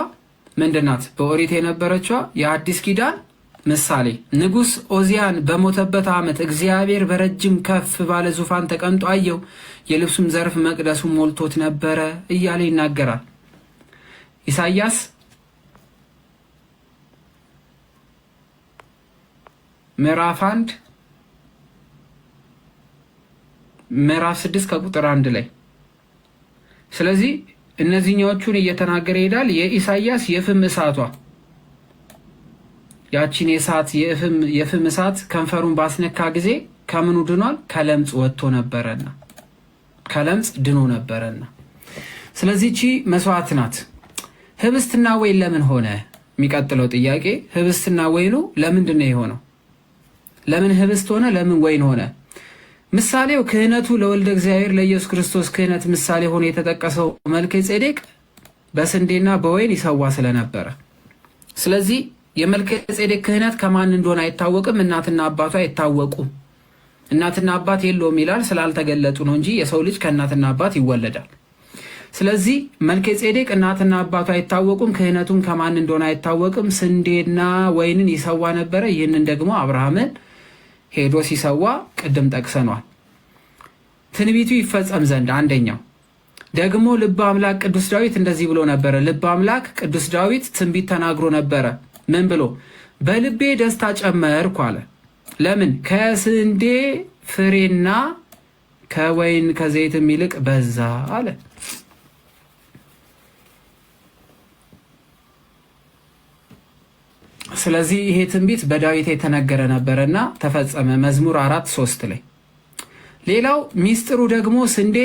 ምንድናት? በኦሪት የነበረችዋ የአዲስ ኪዳን ምሳሌ። ንጉሥ ኦዚያን በሞተበት ዓመት እግዚአብሔር በረጅም ከፍ ባለ ዙፋን ተቀምጦ አየው፣ የልብሱም ዘርፍ መቅደሱ ሞልቶት ነበረ እያለ ይናገራል። ኢሳይያስ ምዕራፍ 1 ምዕራፍ 6 ከቁጥር 1 ላይ። ስለዚህ እነዚህኞቹን እየተናገረ ይሄዳል። የኢሳይያስ የፍም እሳቷ ያቺን የፍም እሳት ከንፈሩን ባስነካ ጊዜ ከምኑ ድኗል? ከለምጽ ወጥቶ ነበረና፣ ከለምጽ ድኖ ነበረና። ስለዚህ እቺ መስዋዕት ናት። ህብስትና ወይን ለምን ሆነ? የሚቀጥለው ጥያቄ ህብስትና ወይኑ ለምንድን ነው የሆነው? ለምን ህብስት ሆነ? ለምን ወይን ሆነ? ምሳሌው ክህነቱ ለወልደ እግዚአብሔር ለኢየሱስ ክርስቶስ ክህነት ምሳሌ ሆኖ የተጠቀሰው መልከ ጼዴቅ በስንዴና በወይን ይሰዋ ስለነበረ፣ ስለዚህ የመልከ ጼዴቅ ክህነት ከማን እንደሆነ አይታወቅም። እናትና አባቱ አይታወቁም። እናትና አባት የለውም ይላል። ስላልተገለጡ ነው እንጂ የሰው ልጅ ከእናትና አባት ይወለዳል። ስለዚህ መልከ ጼዴቅ እናትና አባቱ አይታወቁም። ክህነቱን ከማን እንደሆነ አይታወቅም። ስንዴና ወይንን ይሰዋ ነበረ። ይህንን ደግሞ አብርሃምን ሄዶ ሲሰዋ ቅድም ጠቅሰኗል። ትንቢቱ ይፈጸም ዘንድ አንደኛው ደግሞ ልበ አምላክ ቅዱስ ዳዊት እንደዚህ ብሎ ነበረ። ልበ አምላክ ቅዱስ ዳዊት ትንቢት ተናግሮ ነበረ። ምን ብሎ? በልቤ ደስታ ጨመርኩ አለ። ለምን? ከስንዴ ፍሬና ከወይን ከዘይትም ይልቅ በዛ አለ። ስለዚህ ይሄ ትንቢት በዳዊት የተነገረ ነበረና ተፈጸመ። መዝሙር 4:3 ላይ። ሌላው ሚስጥሩ ደግሞ ስንዴ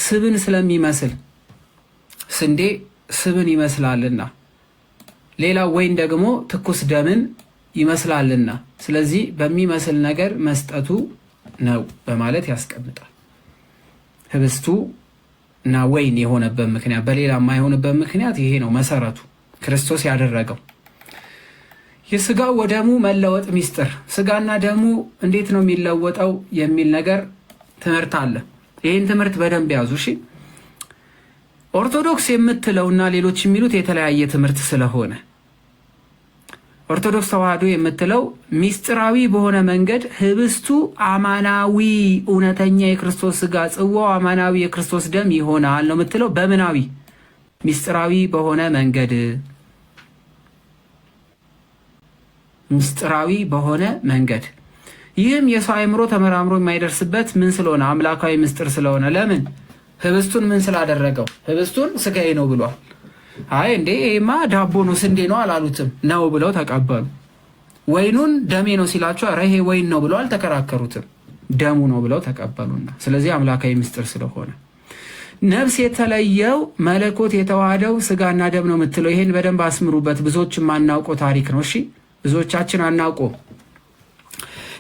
ስብን ስለሚመስል ስንዴ ስብን ይመስላልና፣ ሌላው ወይን ደግሞ ትኩስ ደምን ይመስላልና፣ ስለዚህ በሚመስል ነገር መስጠቱ ነው በማለት ያስቀምጣል። ህብስቱ እና ወይን የሆነበት ምክንያት፣ በሌላ የማይሆንበት ምክንያት ይሄ ነው መሰረቱ ክርስቶስ ያደረገው። የስጋው ወደሙ መለወጥ ሚስጥር፣ ስጋና ደሙ እንዴት ነው የሚለወጠው የሚል ነገር ትምህርት አለ። ይህን ትምህርት በደንብ ያዙ እሺ። ኦርቶዶክስ የምትለውና ሌሎች የሚሉት የተለያየ ትምህርት ስለሆነ ኦርቶዶክስ ተዋህዶ የምትለው ሚስጥራዊ በሆነ መንገድ ህብስቱ አማናዊ እውነተኛ የክርስቶስ ስጋ፣ ጽዋው አማናዊ የክርስቶስ ደም ይሆናል ነው የምትለው። በምናዊ ሚስጥራዊ በሆነ መንገድ፣ ሚስጥራዊ በሆነ መንገድ። ይህም የሰው አእምሮ ተመራምሮ የማይደርስበት ምን ስለሆነ? አምላካዊ ምስጢር ስለሆነ። ለምን? ህብስቱን ምን ስላደረገው? ህብስቱን ስጋዬ ነው ብሏል። አይ እንዴ ይሄማ ዳቦ ነው ስንዴ ነው አላሉትም፣ ነው ብለው ተቀበሉ። ወይኑን ደሜ ነው ሲላቸው ኧረ ይሄ ወይን ነው ብለው አልተከራከሩትም፣ ደሙ ነው ብለው ተቀበሉና፣ ስለዚህ አምላካዊ ምስጢር ስለሆነ። ነፍስ የተለየው መለኮት የተዋሃደው ስጋና ደም ነው የምትለው፣ ይሄን በደንብ አስምሩበት። ብዙዎች የማናውቀው ታሪክ ነው። እሺ ብዙዎቻችን አናውቀው።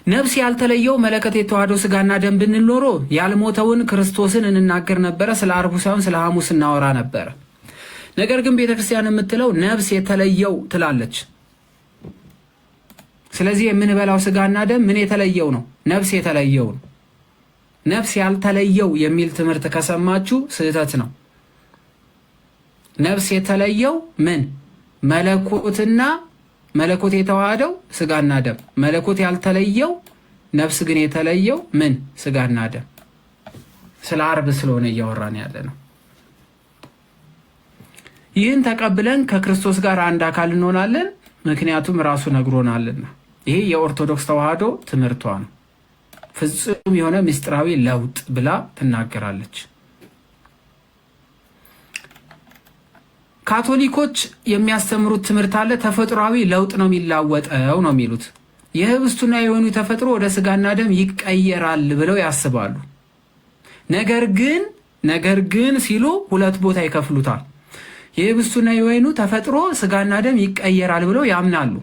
ነፍስ ያልተለየው መለከት የተዋሃደው ስጋና ደም ብንል ኖሮ ያልሞተውን ክርስቶስን እንናገር ነበረ፣ ስለ አርቡ ሳይሆን ስለ ሐሙስ እናወራ ነበረ። ነገር ግን ቤተክርስቲያን የምትለው ነፍስ የተለየው ትላለች። ስለዚህ የምንበላው ስጋና ደም ምን የተለየው ነው? ነፍስ የተለየው ነው። ነፍስ ያልተለየው የሚል ትምህርት ከሰማችሁ ስህተት ነው። ነፍስ የተለየው ምን? መለኮትና መለኮት የተዋሃደው ስጋና ደም። መለኮት ያልተለየው ነፍስ ግን የተለየው ምን? ስጋና ደም። ስለ አርብ ስለሆነ እያወራን ያለ ነው። ይህን ተቀብለን ከክርስቶስ ጋር አንድ አካል እንሆናለን፣ ምክንያቱም ራሱ ነግሮናልና። ይሄ የኦርቶዶክስ ተዋህዶ ትምህርቷ ነው። ፍጹም የሆነ ምስጢራዊ ለውጥ ብላ ትናገራለች። ካቶሊኮች የሚያስተምሩት ትምህርት አለ። ተፈጥሯዊ ለውጥ ነው የሚላወጠው ነው የሚሉት። የህብስቱና የወይኑ ተፈጥሮ ወደ ስጋና ደም ይቀየራል ብለው ያስባሉ። ነገር ግን ሲሉ ሁለት ቦታ ይከፍሉታል። የህብስቱና የወይኑ ተፈጥሮ ስጋና ደም ይቀየራል ብለው ያምናሉ።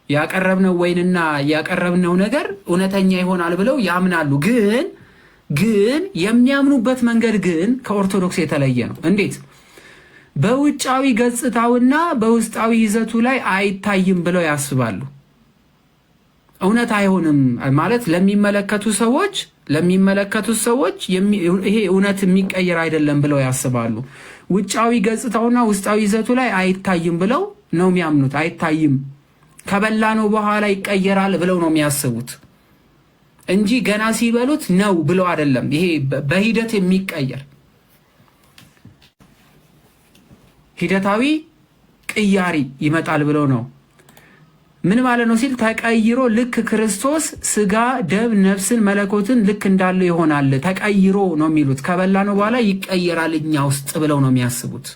ያቀረብነው ወይንና ያቀረብነው ነገር እውነተኛ ይሆናል ብለው ያምናሉ። ግን የሚያምኑበት መንገድ ግን ከኦርቶዶክስ የተለየ ነው። እንዴት? በውጫዊ ገጽታውና በውስጣዊ ይዘቱ ላይ አይታይም ብለው ያስባሉ። እውነት አይሆንም ማለት ለሚመለከቱት ሰዎች ይሄ እውነት የሚቀየር አይደለም ብለው ያስባሉ። ውጫዊ ገጽታውና ውስጣዊ ይዘቱ ላይ አይታይም ብለው ነው የሚያምኑት። አይታይም ከበላ ነው በኋላ ይቀየራል ብለው ነው የሚያስቡት እንጂ ገና ሲበሉት ነው ብለው አይደለም። ይሄ በሂደት የሚቀየር ሂደታዊ ቅያሪ ይመጣል ብለው ነው። ምን ማለት ነው ሲል ተቀይሮ ልክ ክርስቶስ ስጋ፣ ደም፣ ነፍስን፣ መለኮትን ልክ እንዳለ ይሆናል። ተቀይሮ ነው የሚሉት። ከበላ ነው በኋላ ይቀየራል እኛ ውስጥ ብለው ነው የሚያስቡት።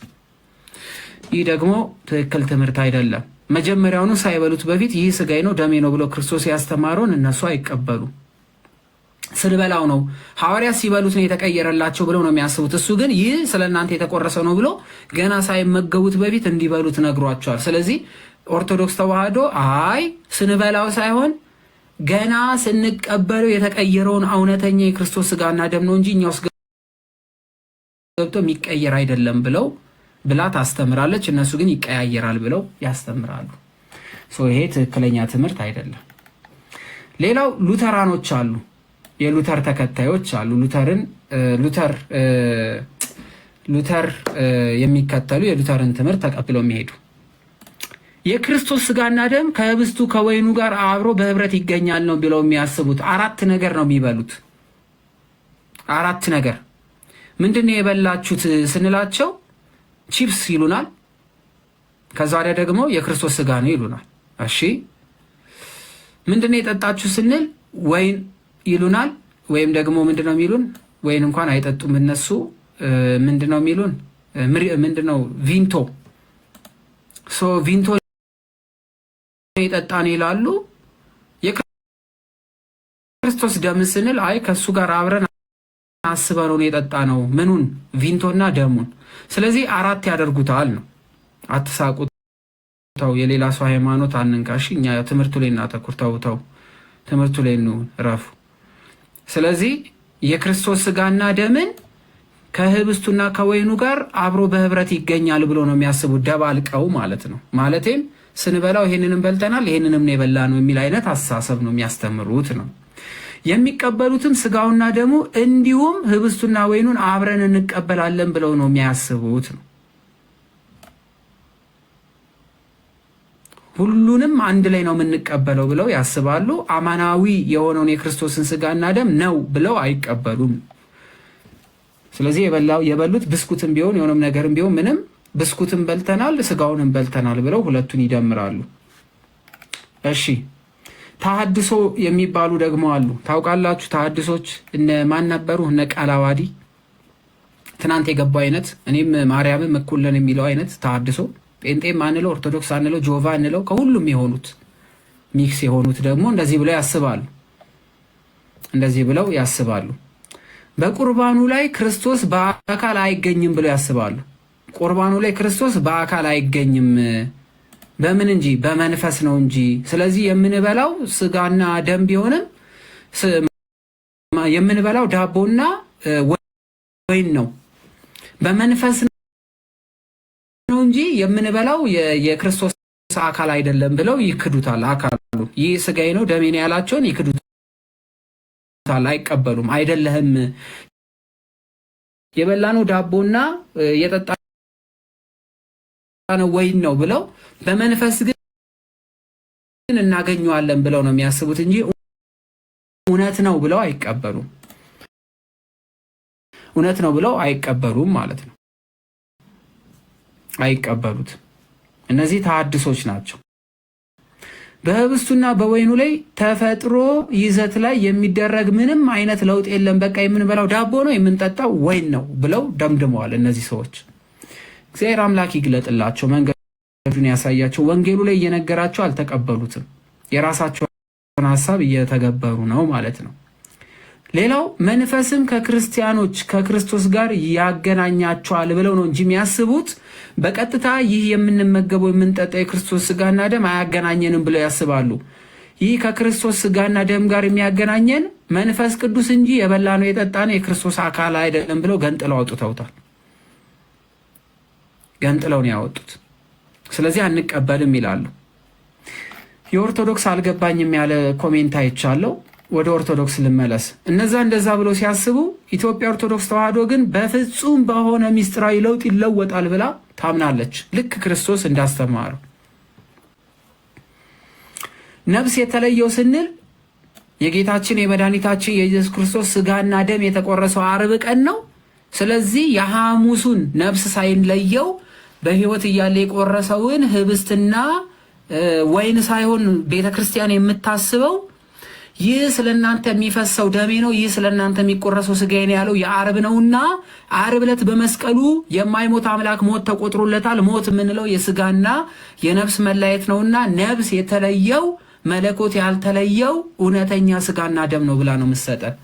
ይህ ደግሞ ትክክል ትምህርት አይደለም። መጀመሪያውኑ ሳይበሉት በፊት ይህ ስጋዬ ነው ደሜ ነው ብሎ ክርስቶስ ያስተማረውን እነሱ አይቀበሉ። ስንበላው ነው ሐዋርያት ሲበሉት ነው የተቀየረላቸው ብለው ነው የሚያስቡት። እሱ ግን ይህ ስለ እናንተ የተቆረሰ ነው ብሎ ገና ሳይመገቡት በፊት እንዲበሉት ነግሯቸዋል። ስለዚህ ኦርቶዶክስ ተዋህዶ አይ ስንበላው ሳይሆን ገና ስንቀበለው የተቀየረውን እውነተኛ የክርስቶስ ስጋና ደም ነው እንጂ እኛ ውስጥ ገብቶ የሚቀየር አይደለም ብላ ታስተምራለች። እነሱ ግን ይቀያየራል ብለው ያስተምራሉ። ይሄ ትክክለኛ ትምህርት አይደለም። ሌላው ሉተራኖች አሉ፣ የሉተር ተከታዮች አሉ። ሉተር የሚከተሉ የሉተርን ትምህርት ተቀብለው የሚሄዱ የክርስቶስ ስጋና ደም ከህብስቱ ከወይኑ ጋር አብሮ በህብረት ይገኛል ነው ብለው የሚያስቡት። አራት ነገር ነው የሚበሉት። አራት ነገር ምንድነው የበላችሁት ስንላቸው ቺፕስ ይሉናል። ከዛ ወዲያ ደግሞ የክርስቶስ ስጋ ነው ይሉናል። እሺ ምንድነው የጠጣችሁ ስንል ወይን ይሉናል። ወይም ደግሞ ምንድነው የሚሉን? ወይን እንኳን አይጠጡም እነሱ። ምንድነው የሚሉን? ምንድነው ቪንቶ ቪንቶ የጠጣን ይላሉ። የክርስቶስ ደም ስንል አይ ከሱ ጋር አብረን አስበነው የጠጣ ነው ምኑን ቪንቶና ደሙን። ስለዚህ 4 ያደርጉታል ነው። አትሳቁ፣ ተው። የሌላ ሰው ሃይማኖት አንንካሽ። እኛ ትምህርቱ ላይ እናተኩር። ተው፣ ትምህርቱ ላይ ረፉ። ስለዚህ የክርስቶስ ስጋና ደምን ከህብስቱና ከወይኑ ጋር አብሮ በህብረት ይገኛል ብሎ ነው የሚያስቡት፣ ደባልቀው ማለት ነው። ማለቴም ስንበላው ይሄንንም በልተናል ይሄንንም ነው የበላ ነው የሚል አይነት አስተሳሰብ ነው የሚያስተምሩት ነው። የሚቀበሉትም ስጋውና ደሙ እንዲሁም ህብስቱና ወይኑን አብረን እንቀበላለን ብለው ነው የሚያስቡት ነው። ሁሉንም አንድ ላይ ነው የምንቀበለው ብለው ያስባሉ። አማናዊ የሆነውን የክርስቶስን ስጋና ደም ነው ብለው አይቀበሉም። ስለዚህ የበሉት ብስኩትም ቢሆን የሆነም ነገርም ቢሆን ምንም ብስኩትም በልተናል ስጋውንም በልተናል ብለው ሁለቱን ይደምራሉ። እሺ ተሐድሶ የሚባሉ ደግሞ አሉ። ታውቃላችሁ? ተሐድሶች እነ ማን ነበሩ? እነ ቃላዋዲ ትናንት የገባው አይነት እኔም ማርያምም እኩል ነን የሚለው አይነት ተሐድሶ፣ ጴንጤም አንለው ኦርቶዶክስ አንለው ጆቫ አንለው ከሁሉም የሆኑት ሚክስ የሆኑት ደግሞ እንደዚህ ብለው ያስባሉ። በቁርባኑ ላይ ክርስቶስ በአካል አይገኝም ብለው ያስባሉ። ቁርባኑ ላይ ክርስቶስ በአካል አይገኝም በምን እንጂ በመንፈስ ነው እንጂ። ስለዚህ የምንበላው ስጋና ደም ቢሆንም የምንበላው ዳቦና ወይን ነው፣ በመንፈስ ነው እንጂ የምንበላው የክርስቶስ አካል አይደለም ብለው ይክዱታል። አካሉ ይህ ስጋዬ ነው ደሜ ነው ያላቸውን ይክዱታል፣ አይቀበሉም። አይደለህም የበላነው ዳቦና የጠጣነው ወይን ነው ብለው በመንፈስ ግን እናገኘዋለን ብለው ነው የሚያስቡት እንጂ እውነት ነው ብለው አይቀበሉም። እውነት ነው ብለው አይቀበሉም ማለት ነው። አይቀበሉት። እነዚህ ተሐድሶች ናቸው። በህብስቱና በወይኑ ላይ ተፈጥሮ ይዘት ላይ የሚደረግ ምንም አይነት ለውጥ የለም። በቃ የምንበላው ዳቦ ነው የምንጠጣው ወይን ነው ብለው ደምድመዋል። እነዚህ ሰዎች እግዚአብሔር አምላክ ይግለጥላቸው፣ መንገዱን ያሳያቸው። ወንጌሉ ላይ እየነገራቸው አልተቀበሉትም። የራሳቸውን ሀሳብ እየተገበሩ ነው ማለት ነው። ሌላው መንፈስም ከክርስቲያኖች ከክርስቶስ ጋር ያገናኛቸዋል ብለው ነው እንጂ የሚያስቡት በቀጥታ ይህ የምንመገበው የምንጠጣው የክርስቶስ ስጋና ደም አያገናኘንም ብለው ያስባሉ። ይህ ከክርስቶስ ስጋና ደም ጋር የሚያገናኘን መንፈስ ቅዱስ እንጂ የበላነው የጠጣነው የክርስቶስ አካል አይደለም ብለው ገንጥለው አውጥተውታል። ገንጥለው ነው ያወጡት። ስለዚህ አንቀበልም ይላሉ። የኦርቶዶክስ አልገባኝም ያለ ኮሜንት አይቻለሁ። ወደ ኦርቶዶክስ ልመለስ። እነዛ እንደዛ ብሎ ሲያስቡ ኢትዮጵያ ኦርቶዶክስ ተዋህዶ ግን በፍጹም በሆነ ሚስጥራዊ ለውጥ ይለወጣል ብላ ታምናለች። ልክ ክርስቶስ እንዳስተማረው ነፍስ የተለየው ስንል የጌታችን የመድኃኒታችን የኢየሱስ ክርስቶስ ስጋና ደም የተቆረሰው ዓርብ ቀን ነው። ስለዚህ የሐሙሱን ነፍስ ሳይለየው በሕይወት እያለ የቆረሰውን ህብስትና ወይን ሳይሆን ቤተክርስቲያን የምታስበው ይህ ስለናንተ የሚፈሰው ደሜ ነው፣ ይህ ስለናንተ የሚቆረሰው ስጋዬ ነው ያለው የዓርብ ነውና ዓርብ ዕለት በመስቀሉ የማይሞት አምላክ ሞት ተቆጥሮለታል። ሞት የምንለው የስጋና የነፍስ መለያየት ነውና ነፍስ የተለየው መለኮት ያልተለየው እውነተኛ ስጋና ደም ነው ብላ ነው የምትሰጠን።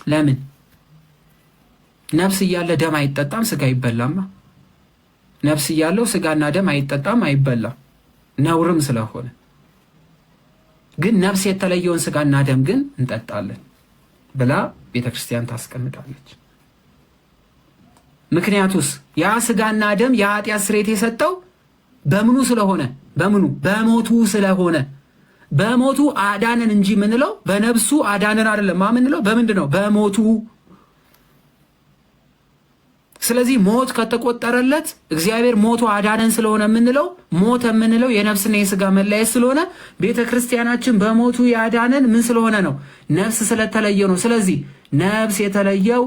ለምን ነፍስ እያለ ደም አይጠጣም? ስጋ ይበላማ። ነፍስ እያለው ስጋና ደም አይጠጣም አይበላም፣ ነውርም ስለሆነ። ግን ነፍስ የተለየውን ስጋና ደም ግን እንጠጣለን ብላ ቤተክርስቲያን ታስቀምጣለች። ምክንያቱስ ያ ስጋና ደም የኃጢአት ስርየት የሰጠው በምኑ ስለሆነ? በሞቱ ስለሆነ። በሞቱ አዳነን እንጂ ምንለው በነፍሱ አዳነን አይደለም። ምንለው በምንድን ነው? በሞቱ። ስለዚህ ሞት ከተቆጠረለት እግዚአብሔር ሞቱ አዳነን ስለሆነ የምንለው ሞት የምንለው የነፍስና የስጋ መለያየት ስለሆነ ቤተክርስቲያናችን በሞቱ ያዳነን ምን ስለሆነ ነው? ነፍስ ስለተለየ ነው። ስለዚህ ነፍስ የተለየው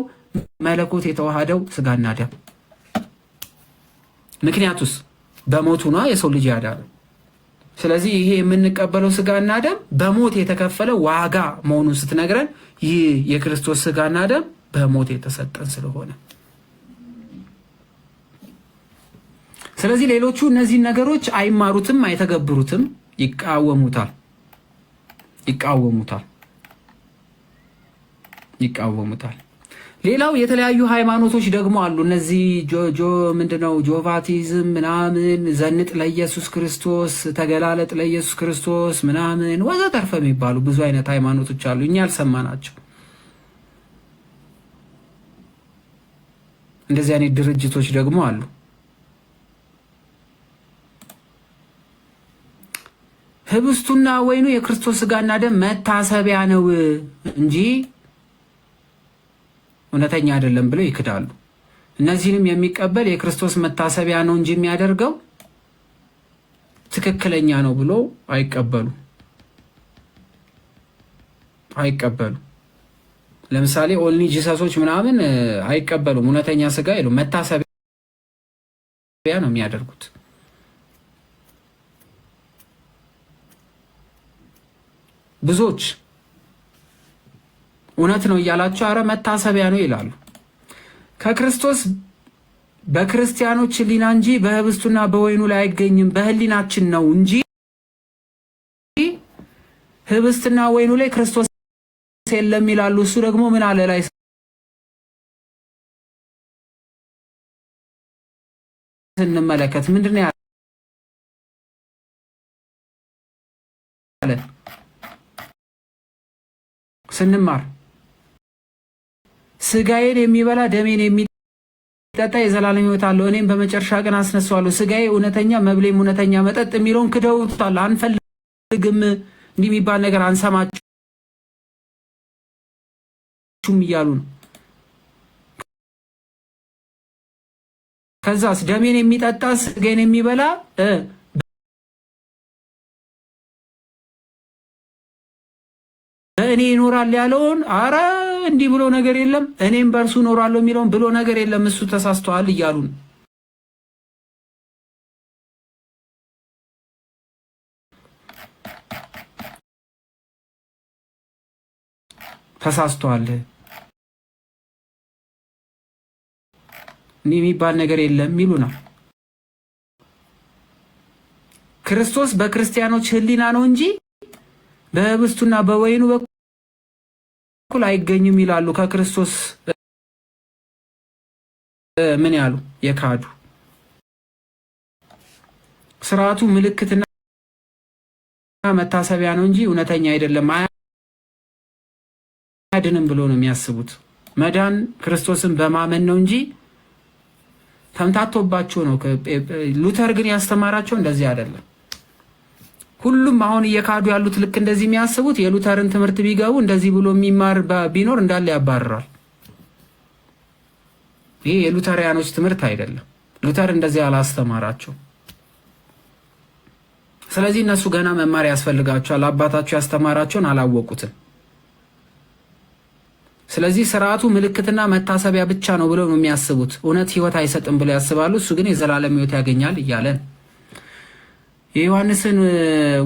መለኮት የተዋሃደው ስጋና ደም። ምክንያቱስ በሞቱ ነው የሰው ልጅ ያዳነው። ስለዚህ ይሄ የምንቀበለው ስጋና ደም በሞት የተከፈለ ዋጋ መሆኑን ስትነግረን ይህ የክርስቶስ ስጋና ደም በሞት የተሰጠን ስለሆነ፣ ስለዚህ ሌሎቹ እነዚህን ነገሮች አይማሩትም፣ አይተገብሩትም፣ ይቃወሙታል። ይቃወሙታል። ሌላው የተለያዩ ሃይማኖቶች ደግሞ አሉ። እነዚህ ምንድነው ጆቫቲዝም ምናምን፣ ዘንጥ ለኢየሱስ ክርስቶስ፣ ተገላለጥ ለኢየሱስ ክርስቶስ ምናምን ወዘተርፈ የሚባሉ ብዙ አይነት ሃይማኖቶች አሉ፣ እኛ ያልሰማናቸው። እንደዚህ አይነት ድርጅቶች ደግሞ አሉ። ህብስቱና ወይኑ የክርስቶስ ስጋና ደም መታሰቢያ ነው እንጂ እውነተኛ አይደለም ብለው ይክዳሉ። እነዚህንም የሚቀበል የክርስቶስ መታሰቢያ ነው እንጂ የሚያደርገው ትክክለኛ ነው ብሎ አይቀበሉ። ለምሳሌ ኦንሊ ጂሰሶች ምናምን አይቀበሉም። እውነተኛ ስጋ ይሉ መታሰቢያ ነው የሚያደርጉት። ብዙዎች እውነት ነው እያላቸው አረ መታሰቢያ ነው ይላሉ። ከክርስቶስ በክርስቲያኖች ሕሊና እንጂ በህብስቱና በወይኑ ላይ አይገኝም። በህሊናችን ነው እንጂ ህብስትና ወይኑ ላይ ክርስቶስ የለም ይላሉ። እሱ ደግሞ ምን አለ ላይ ስንመለከት ምንድነው ያለ? ስንማር ስጋዬን የሚበላ ደሜን የሚጠጣ የዘላለም ሕይወት አለው፣ እኔም በመጨረሻ ቀን አስነሳዋለሁ። ስጋዬ እውነተኛ መብሌም እውነተኛ መጠጥ የሚለውን ክደውታል። አንፈልግም፣ እንዲህ የሚባል ነገር አንሰማችሁም እያሉ ነው። ከዛስ ደሜን የሚጠጣ ስጋዬን የሚበላ በእኔ ይኖራል ያለውን አረ እንዲህ ብሎ ነገር የለም፣ እኔም በእርሱ እኖራለሁ የሚለውን ብሎ ነገር የለም፣ እሱ ተሳስተዋል እያሉን ተሳስተዋል። እንዲህ የሚባል ነገር የለም ይሉናል። ክርስቶስ በክርስቲያኖች ሕሊና ነው እንጂ በህብስቱና በወይኑ በኩል አይገኝም ይላሉ። ከክርስቶስ ምን ያሉ የካዱ ስርዓቱ ምልክትና መታሰቢያ ነው እንጂ እውነተኛ አይደለም፣ አያድንም ብሎ ነው የሚያስቡት። መዳን ክርስቶስን በማመን ነው እንጂ ተምታቶባቸው ነው። ሉተር ግን ያስተማራቸው እንደዚህ አይደለም። ሁሉም አሁን እየካዱ ያሉት ልክ እንደዚህ የሚያስቡት የሉተርን ትምህርት ቢገቡ እንደዚህ ብሎ የሚማር ቢኖር እንዳለ ያባርራል። ይሄ የሉተሪያኖች ትምህርት አይደለም። ሉተር እንደዚህ አላስተማራቸው። ስለዚህ እነሱ ገና መማር ያስፈልጋቸዋል። አባታቸው ያስተማራቸውን አላወቁትም። ስለዚህ ስርዓቱ ምልክትና መታሰቢያ ብቻ ነው ብለው ነው የሚያስቡት። እውነት ህይወት አይሰጥም ብለው ያስባሉ። እሱ ግን የዘላለም ህይወት ያገኛል እያለን የዮሐንስን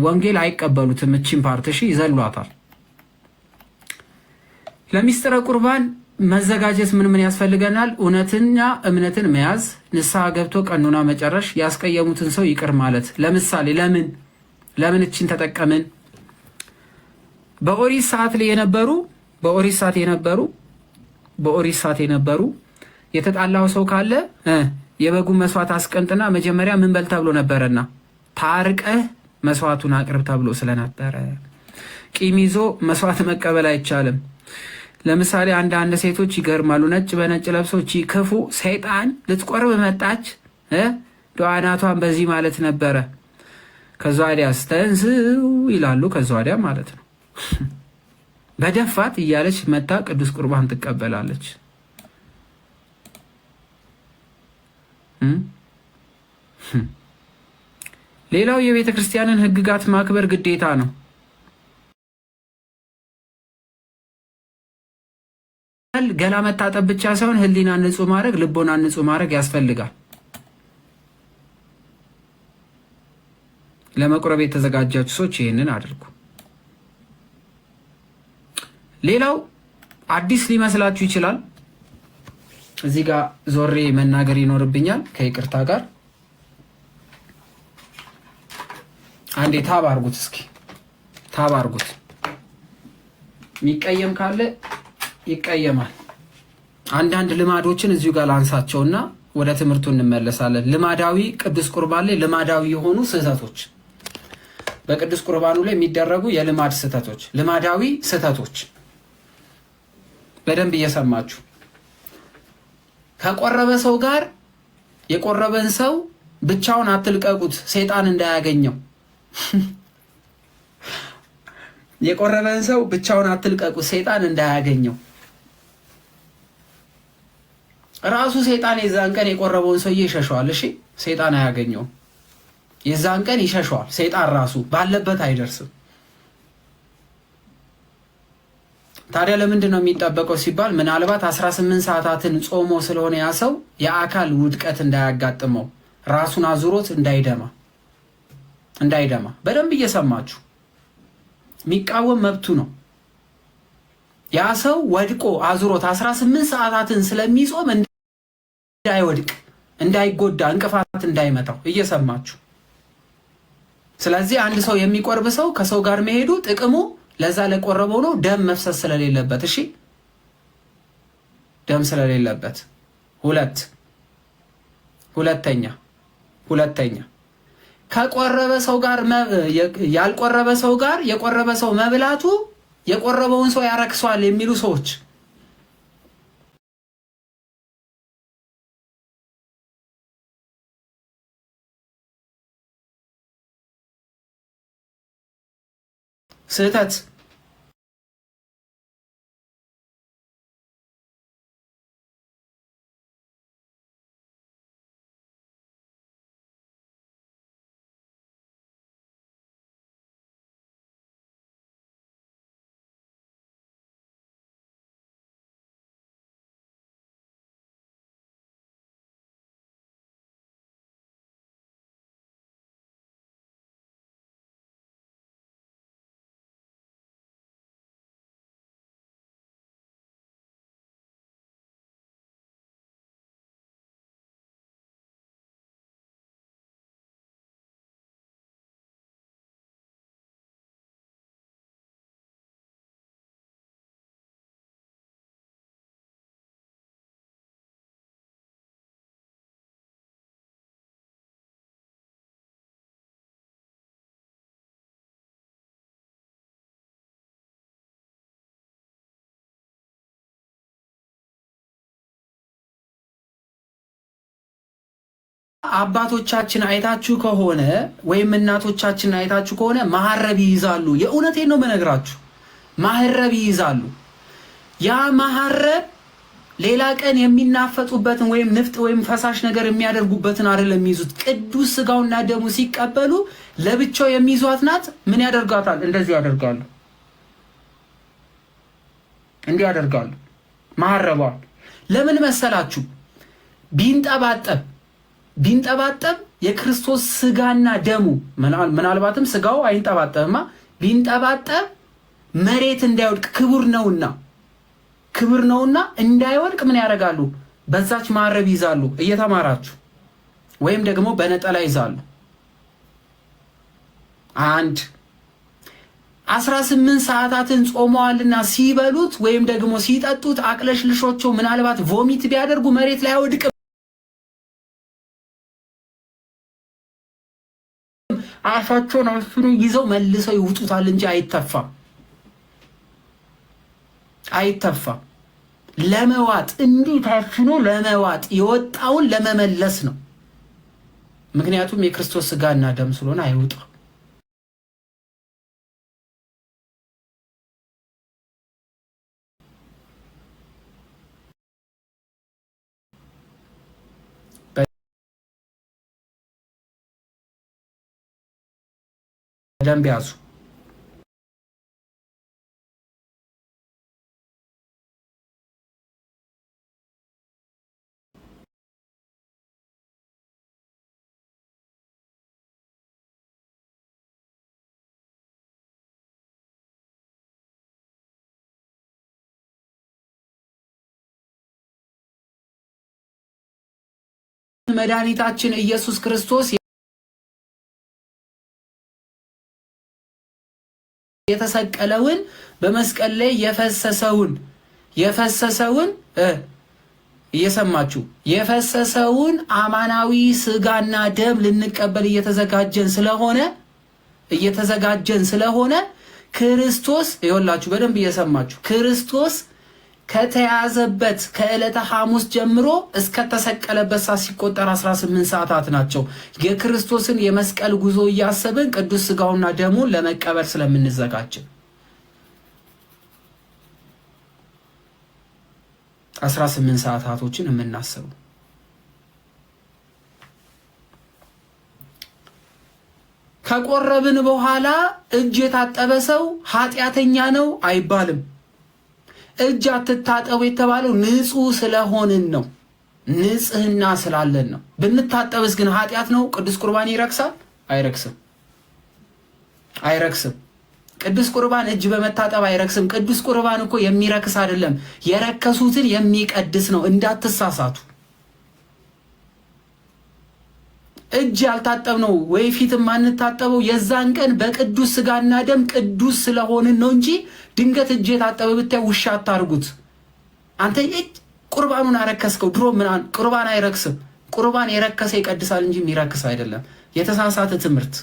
ወንጌል አይቀበሉትም። እቺን ፓርት ይዘሏታል። ለሚስጥረ ቁርባን መዘጋጀት ምን ያስፈልገናል? እውነትና እምነትን መያዝ፣ ንስሐ ገብቶ ቀኖና መጨረሽ፣ ያስቀየሙትን ሰው ይቅር ማለት። ለምሳሌ ለምን እቺን ተጠቀምን? በኦሪት ሰዓት የነበሩ የተጣላው ሰው ካለ የበጉን መስዋዕት አስቀንጥና መጀመሪያ ምን በል ተብሎ ነበረና ታርቀህ መስዋዕቱን አቅርብ ተብሎ ስለነበረ ቂም ይዞ መስዋዕት መቀበል አይቻልም። ለምሳሌ አንዳንድ ሴቶች ይገርማሉ። ነጭ በነጭ ለብሶች ክፉ ሰይጣን ልትቆርብ መጣች፣ ዱዓናቷን በዚህ ማለት ነበረ። ከዛ ወዲያ ስተንስው ይላሉ። ከዛ ወዲያ ማለት ነው በደፋት እያለች መጣ ቅዱስ ቁርባን ትቀበላለች። ሌላው የቤተ ክርስቲያንን ሕግጋት ማክበር ግዴታ ነው። ገላ መታጠብ ብቻ ሳይሆን ሕሊና ንጹህ ማድረግ፣ ልቦና ንጹህ ማድረግ ያስፈልጋል። ለመቁረብ የተዘጋጃችሁ ሰዎች ይህንን አድርጉ። ሌላው አዲስ ሊመስላችሁ ይችላል። እዚህ ጋር ዞሬ መናገር ይኖርብኛል ከይቅርታ ጋር። አንዴ ታብ አርጉት፣ እስኪ ታብ አርጉት። የሚቀየም ካለ ይቀየማል። አንዳንድ ልማዶችን እዚሁ ጋር ላንሳቸውና ወደ ትምህርቱ እንመለሳለን። ልማዳዊ ቅዱስ ቁርባን ላይ ልማዳዊ የሆኑ ስህተቶች፣ በቅዱስ ቁርባኑ ላይ የሚደረጉ የልማድ ስህተቶች፣ ልማዳዊ ስህተቶች በደንብ እየሰማችሁ ከቆረበ ሰው ጋር የቆረበን ሰው ብቻውን አትልቀቁት፣ ሰይጣን እንዳያገኘው። የቆረበን ሰው ብቻውን አትልቀቁት፣ ሰይጣን እንዳያገኘው። ራሱ ሰይጣን የዛን ቀን የቆረበውን ሰውዬ ይሸሸዋል። እሺ፣ ሰይጣን አያገኘውም። የዛን ቀን ይሸሸዋል። ሰይጣን ራሱ ባለበት አይደርስም። ታዲያ ለምንድን ነው የሚጠበቀው ሲባል ምናልባት 18 ሰዓታትን ጾሞ ስለሆነ ያ ሰው የአካል ውድቀት እንዳያጋጥመው፣ ራሱን አዙሮት እንዳይደማ። በደንብ እየሰማችሁ የሚቃወም መብቱ ነው። ያ ሰው ወድቆ አዙሮት 18 ሰዓታትን ስለሚጾም እንዳይወድቅ፣ እንዳይጎዳ፣ እንቅፋት እንዳይመታው እየሰማችሁ። ስለዚህ አንድ ሰው የሚቆርብ ሰው ከሰው ጋር መሄዱ ጥቅሙ ለዛ ለቆረበው ነው፣ ደም መፍሰስ ስለሌለበት። እሺ፣ ደም ስለሌለበት። ሁለተኛ ከቆረበ ሰው ጋር ያልቆረበ ሰው ጋር የቆረበ ሰው መብላቱ የቆረበውን ሰው ያረክሷል የሚሉ ሰዎች ስህተት። አባቶቻችን አይታችሁ ከሆነ ወይም እናቶቻችን አይታችሁ ከሆነ መሐረብ ይይዛሉ። የእውነቴን ነው መነግራችሁ፣ መሐረብ ይይዛሉ። ያ መሐረብ ሌላ ቀን የሚናፈጡበትን ወይም ንፍጥ ወይም ፈሳሽ ነገር የሚያደርጉበትን አይደለም የሚይዙት። ቅዱስ ስጋውና ደሙ ሲቀበሉ ለብቻው የሚይዟት ናት። ምን ያደርጋታል? እንደዚህ ያደርጋሉ፣ እንዲህ ያደርጋሉ። መሐረቧን ለምን መሰላችሁ? ቢንጠባጠብ የክርስቶስ ስጋና ደሙ ምናልባትም ስጋው አይንጠባጠብማ፣ ቢንጠባጠብ መሬት እንዳይወድቅ ክቡር ነውና እንዳይወድቅ ምን ያደርጋሉ? በዛች መሐረብ ይዛሉ። እየተማራችሁ ወይም ደግሞ በነጠላ ይዛሉ። 18 ሰዓታትን ጾመዋልና ሲበሉት ወይም ደግሞ ሲጠጡት አቅለሽልሾቸው ምናልባት ቮሚት ቢያደርጉ መሬት ላይ አይወድቅም። አፋቸውን አፍኖ ይዘው መልሰው ይውጡታል እንጂ አይተፋም። ለመዋጥ እንዲህ ታፍኖ ለመዋጥ የወጣውን ለመመለስ ነው። ምክንያቱም የክርስቶስ ስጋና ደም ስለሆነ አይወጣም። በደንብ ያዙ። መድኃኒታችን ኢየሱስ ክርስቶስ የተሰቀለውን በመስቀል ላይ የፈሰሰውን እየሰማችሁ የፈሰሰውን አማናዊ ስጋና ደም ልንቀበል እየተዘጋጀን ስለሆነ ክርስቶስ ይወላችሁ በደንብ እየሰማችሁ ክርስቶስ ከተያዘበት ከዕለተ ሐሙስ ጀምሮ እስከ ተሰቀለበት ሰዓት ሲቆጠር 18 ሰዓታት ናቸው። የክርስቶስን የመስቀል ጉዞ እያሰብን ቅዱስ ስጋውና ደሙን ለመቀበል ስለምንዘጋጅ 18 ሰዓታቶችን የምናስበው። ከቆረብን በኋላ እጅ የታጠበ ሰው ኃጢአተኛ ነው አይባልም። እጅ አትታጠቡ የተባለው ንጹህ ስለሆንን ነው፣ ንጽህና ስላለን ነው። ብንታጠብስ ግን ኃጢአት ነው? ቅዱስ ቁርባን ይረክሳል? አይረክስም። ቅዱስ ቁርባን እጅ በመታጠብ አይረክስም። ቅዱስ ቁርባን እኮ የሚረክስ አይደለም፣ የረከሱትን የሚቀድስ ነው። እንዳትሳሳቱ። እጅ ያልታጠብነው ወይ ፊት ማንታጠበው የዛን ቀን በቅዱስ ስጋና ደም ቅዱስ ስለሆንን ነው እንጂ ድንገት እጅ የታጠበ ብታይ ውሻ አታርጉት። አንተ እጅ ቁርባኑን አረከስከው። ድሮ ምናን ቁርባን አይረክስም። ቁርባን የረከሰ ይቀድሳል እንጂ የሚረክስ አይደለም። የተሳሳተ ትምህርት።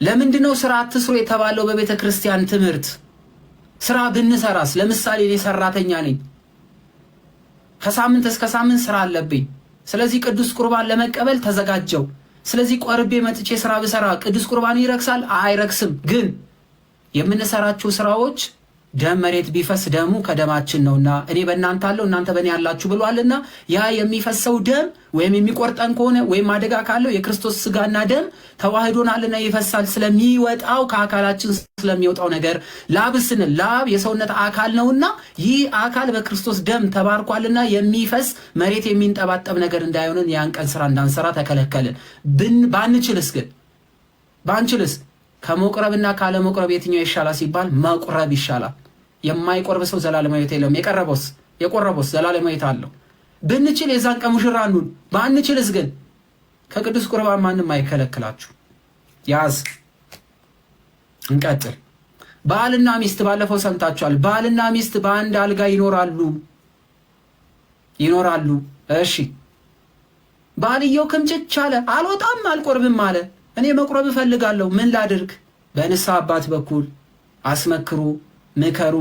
ለምንድነው ስራ አትስሩ የተባለው? በቤተ ክርስቲያን ትምህርት ስራ ብንሰራስ? ለምሳሌ እኔ ሰራተኛ ነኝ። ከሳምንት እስከ ሳምንት ስራ አለብኝ። ስለዚህ ቅዱስ ቁርባን ለመቀበል ተዘጋጀው። ስለዚህ ቆርቤ መጥቼ ስራ ብሰራ ቅዱስ ቁርባን ይረክሳል? አይረክስም። ግን የምንሰራቸው ስራዎች ደም መሬት ቢፈስ ደሙ ከደማችን ነውና እኔ በእናንተ አለው እናንተ በእኔ ያላችሁ ብሏልና ያ የሚፈሰው ደም ወይም የሚቆርጠን ከሆነ ወይም አደጋ ካለው የክርስቶስ ስጋና ደም ተዋህዶናልና ይፈሳል። ስለሚወጣው ከአካላችን ስለሚወጣው ነገር ላብስን ላብ የሰውነት አካል ነውና ይህ አካል በክርስቶስ ደም ተባርኳልና የሚፈስ መሬት የሚንጠባጠብ ነገር እንዳይሆንን ያን ቀን ስራ እንዳንሰራ ተከለከልን። ባንችልስ ከመቁረብና ካለ መቁረብ የትኛው ይሻላል ሲባል መቁረብ ይሻላል። የማይቆርብ ሰው ዘላለማዊ ሕይወት የለውም። የቆረበውስ ዘላለማዊ ሕይወት አለው። ብንችል የዛን ቀን ሙሽራ እንሁን። ባንችልስ ግን ከቅዱስ ቁርባን ማንም አይከለክላችሁ። ያዝ። እንቀጥል። ባልና ሚስት ባለፈው ሰምታችኋል። ባልና ሚስት በአንድ አልጋ ይኖራሉ። እሺ፣ ባልየው ክምጭጭ አለ። አልወጣም አልቆርብም አለ። እኔ መቁረብ እፈልጋለሁ። ምን ላድርግ? በንስሐ አባት በኩል አስመክሩ፣ ምከሩ።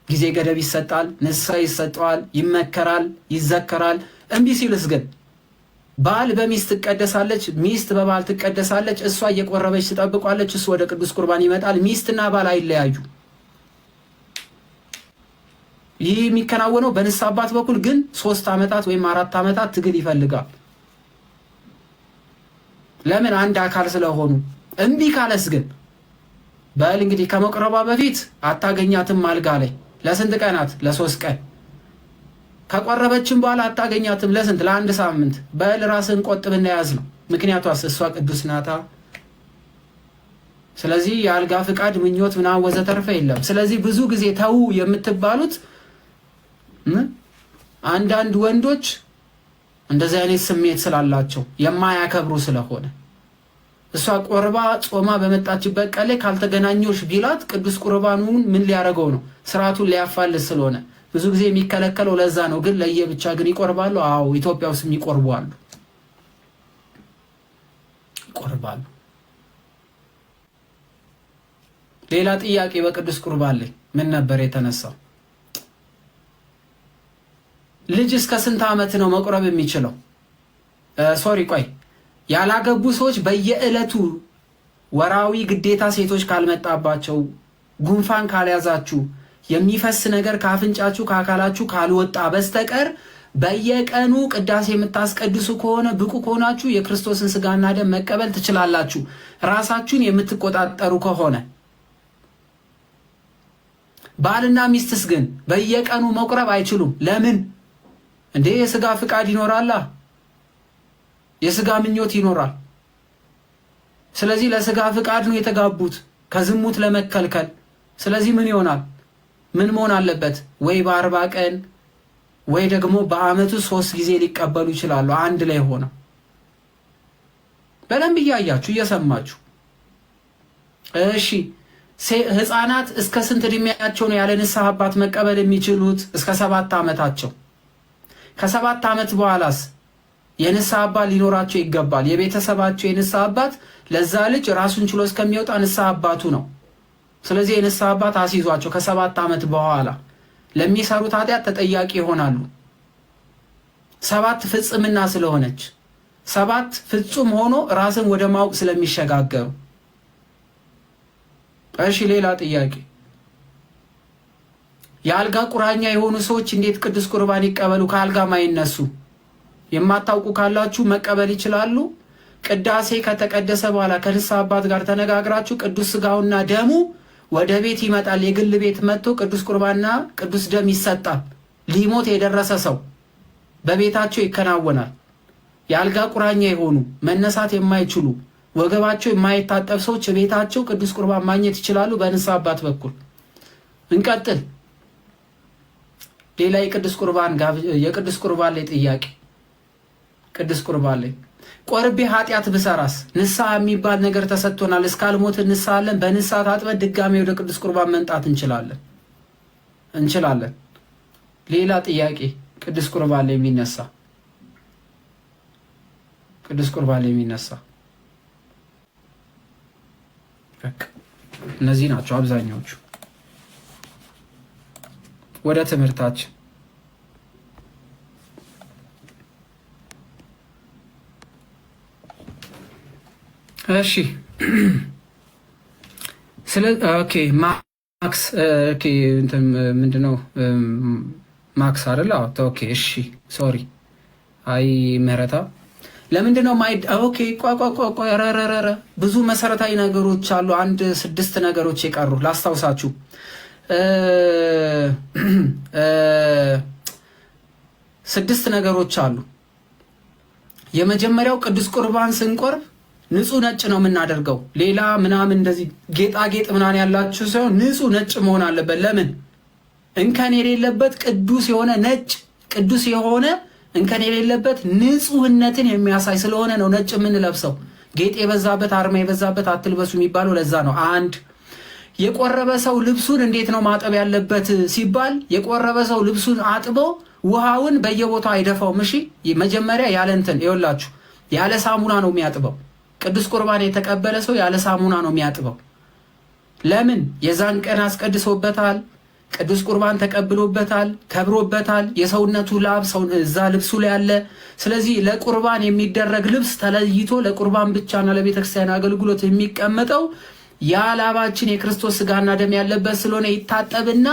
ጊዜ ገደብ ይሰጣል፣ ንስሐ ይሰጠዋል፣ ይመከራል፣ ይዘከራል። እምቢ ሲልስ ግን ባል በሚስት ትቀደሳለች፣ ሚስት በባል ትቀደሳለች። እሷ እየቆረበች ትጠብቋለች፣ እሱ ወደ ቅዱስ ቁርባን ይመጣል። ሚስትና ባል አይለያዩ። ይህ የሚከናወነው በንስሐ አባት በኩል ግን 3 ዓመታት ወይም 4 ዓመታት ትግል ይፈልጋል። ለምን? አንድ አካል ስለሆኑ። እምቢ ካለስ ግን በል እንግዲህ ከመቅረቧ በፊት አታገኛትም አልጋ ላይ ለስንት ቀናት? ለ3 ቀን። ከቆረበችም በኋላ አታገኛትም ለስንት? ለ1 ሳምንት። በል ራስን ቆጥብና ያዝ ነው። ምክንያቷስ እሷ ቅዱስ ናታ። ስለዚህ የአልጋ ፍቃድ ምኞት ምናምን ወዘተርፈ የለም። ስለዚህ ብዙ ጊዜ ተው የምትባሉት አንዳንድ ወንዶች እንደዚህ አይነት ስሜት ስላላቸው የማያከብሩ ስለሆነ እሷ ቆርባ ጾማ በመጣችበት ቀን ላይ ካልተገናኘሽ ቢላት ቅዱስ ቁርባኑን ምን ሊያደርገው ነው? ስርዓቱን ሊያፋልስ ስለሆነ ብዙ ጊዜ የሚከለከለው ለዛ ነው። ግን ለየብቻ ግን ይቆርባሉ። አዎ ኢትዮጵያ ውስጥ ይቆርባሉ። ሌላ ጥያቄ በቅዱስ ቁርባን ላይ ምን ነበር የተነሳው? ልጅ እስከ ስንት ዓመት ነው መቁረብ የሚችለው? ያላገቡ ሰዎች በየዕለቱ ወራዊ ግዴታ ሴቶች ካልመጣባቸው፣ ጉንፋን ካልያዛችሁ፣ የሚፈስ ነገር ካፍንጫችሁ ከአካላችሁ ካልወጣ በስተቀር በየቀኑ ቅዳሴ የምታስቀድሱ ከሆነ ብቁ ከሆናችሁ የክርስቶስን ስጋና ደም መቀበል ትችላላችሁ። ራሳችሁን የምትቆጣጠሩ ከሆነ። ባልና ሚስትስ ግን በየቀኑ መቁረብ አይችሉም። ለምን? እንዴ የስጋ ፍቃድ ይኖራላ፣ የስጋ ምኞት ይኖራል። ስለዚህ ለስጋ ፍቃድ ነው የተጋቡት ከዝሙት ለመከልከል። ስለዚህ ምን ይሆናል? ምን መሆን አለበት? ወይ በ40 ቀን ወይ ደግሞ በአመቱ 3 ጊዜ ሊቀበሉ ይችላሉ አንድ ላይ ሆነው። በደንብ እያያችሁ እየሰማችሁ። እሺ ህፃናት እስከ ስንት እድሜያቸው ነው ያለ ንስሐ አባት መቀበል የሚችሉት? እስከ 7 ዓመታቸው። ከ7 ዓመት በኋላስ የንስሐ አባት ሊኖራቸው ይገባል። የቤተሰባቸው የንስሐ አባት ለዛ ልጅ ራሱን ችሎ እስከሚወጣ ንስሐ አባቱ ነው። ስለዚህ የንስሐ አባት አስይዟቸው ከ7 ዓመት በኋላ ለሚሰሩት ኃጢአት ተጠያቂ ይሆናሉ። 7 ፍጽምና ስለሆነች 7 ፍጹም ሆኖ ራስን ወደ ማወቅ ስለሚሸጋገሩ። እሺ ሌላ ጥያቄ፣ የአልጋ ቁራኛ የሆኑ ሰዎች እንዴት ቅዱስ ቁርባን ይቀበሉ? ከአልጋ ማይነሱ የማታውቁ ካላችሁ መቀበል ይችላሉ። ቅዳሴ ከተቀደሰ በኋላ ከንስሐ አባት ጋር ተነጋግራችሁ ቅዱስ ስጋውና ደሙ ወደ ቤት ይመጣል። የግል ቤት መጥቶ ቅዱስ ቁርባንና ቅዱስ ደም ይሰጣል። ሊሞት የደረሰ ሰው በቤታቸው ይከናወናል። የአልጋ ቁራኛ የሆኑ መነሳት የማይችሉ ወገባቸው የማይታጠብ ሰዎች ቤታቸው ቅዱስ ቁርባን ማግኘት ይችላሉ በንስሐ አባት በኩል። እንቀጥል። ሌላ የቅዱስ ቁርባን ላይ ጥያቄ፣ ቅዱስ ቁርባን ላይ ቆርቤ ኃጢአት ብሰራስ? ንስሐ የሚባል ነገር ተሰጥቶናል። እስካልሞት ንስሐ አለን። በንስሐ ታጥበን ድጋሜ ወደ ቅዱስ ቁርባን መምጣት እንችላለን። ሌላ ጥያቄ፣ ቅዱስ ቁርባን ላይ የሚነሳ እነዚህ ናቸው አብዛኛዎቹ። ወደ ትምህርታችን እሺ። ማክስ እንትን ምንድነው? ማክስ አይደል? ኦኬ እሺ፣ ሶሪ። አይ ምህረታ ለምንድነው ረረረ ብዙ መሰረታዊ ነገሮች አሉ። 6 ነገሮች የቀሩ ላስታውሳችሁ። 6 ነገሮች አሉ። የመጀመሪያው ቅዱስ ቁርባን ስንቆርብ ንጹህ ነጭ ነው የምናደርገው። ሌላ ምናምን እንደዚህ ጌጣጌጥ ምናምን ያላችሁ ሳይሆን ንጹህ ነጭ መሆን አለበት። ለምን? እንከን የሌለበት ቅዱስ የሆነ እንከን የሌለበት ንጹህነትን የሚያሳይ ስለሆነ ነው ነጭ የምንለብሰው። ጌጥ የበዛበት አርማ የበዛበት አትልበሱ የሚባለው ለዛ ነው። አንድ የቆረበ ሰው ልብሱን እንዴት ነው ማጠብ ያለበት ሲባል የቆረበ ሰው ልብሱን አጥቦ ውሃውን በየቦታው አይደፋውም። እሺ መጀመሪያ ያለ እንትን ይኸውላችሁ ያለ ሳሙና ነው የሚያጥበው። ቅዱስ ቁርባን የተቀበለ ሰው ያለ ሳሙና ነው የሚያጥበው። ለምን? የዛን ቀን አስቀድሶበታል። ቅዱስ ቁርባን ተቀብሎበታል፣ ከብሮበታል። የሰውነቱ ላብ እዛ ልብሱ ላይ አለ። ስለዚህ ለቁርባን የሚደረግ ልብስ ተለይቶ ለቁርባን ብቻና ለቤተክርስቲያን አገልግሎት የሚቀመጠው ያ ላባችን የክርስቶስ ስጋና ደም ያለበት ስለሆነ ይታጠብና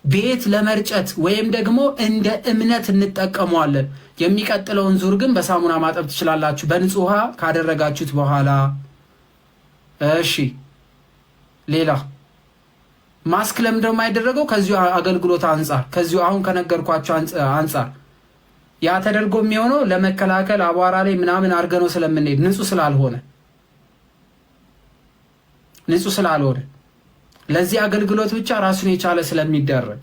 ቤት ለመርጨት ወይም ደግሞ እንደ እምነት እንጠቀመዋለን። የሚቀጥለውን ዙር ግን በሳሙና ማጠብ ትችላላችሁ፣ በንጹህ ውሃ ካደረጋችሁት በኋላ። እሺ ሌላ ማስክ ለምንድነው የማይደረገው? ከዚሁ አገልግሎት አንጻር፣ ከዚሁ አሁን ከነገርኳቸው አንጻር ያ ተደርጎ የሚሆነው ለመከላከል አቧራ ላይ ምናምን አድርገነው ስለምንሄድ ንጹህ ስላልሆነ ለዚህ አገልግሎት ብቻ ራሱን የቻለ ስለሚደረግ።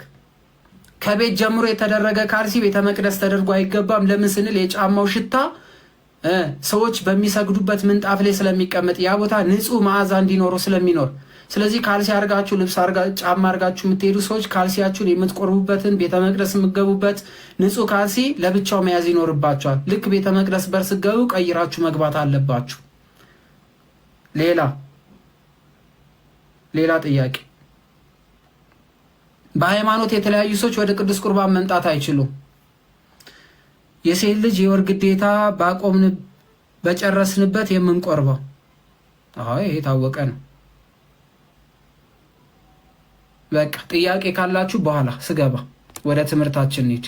ከቤት ጀምሮ የተደረገ ካልሲ ቤተ መቅደስ ተደርጎ አይገባም። ለምን ስንል የጫማው ሽታ ሰዎች በሚሰግዱበት ምንጣፍ ላይ ስለሚቀመጥ ያ ቦታ ንጹህ መዓዛ እንዲኖረው ስለሚኖር፣ ስለዚህ ካልሲ አርጋችሁ ልብስ ጫማ አርጋችሁ የምትሄዱ ሰዎች ካልሲያችሁን የምትቆርቡበትን ቤተ መቅደስ የምትገቡበት ንጹህ ካልሲ ለብቻው መያዝ ይኖርባችኋል። ልክ ቤተ መቅደስ በር ስትገቡ ቀይራችሁ መግባት አለባችሁ። ሌላ ጥያቄ፣ በሃይማኖት የተለያዩ ሰዎች ወደ ቅዱስ ቁርባን መምጣት አይችሉም። የሴት ልጅ የወር ግዴታ በጨረስንበት የምንቆርበው። ይሄ የታወቀ ነው። በቃ ጥያቄ ካላችሁ በኋላ ስገባ ወደ ትምህርታችን እንሂድ።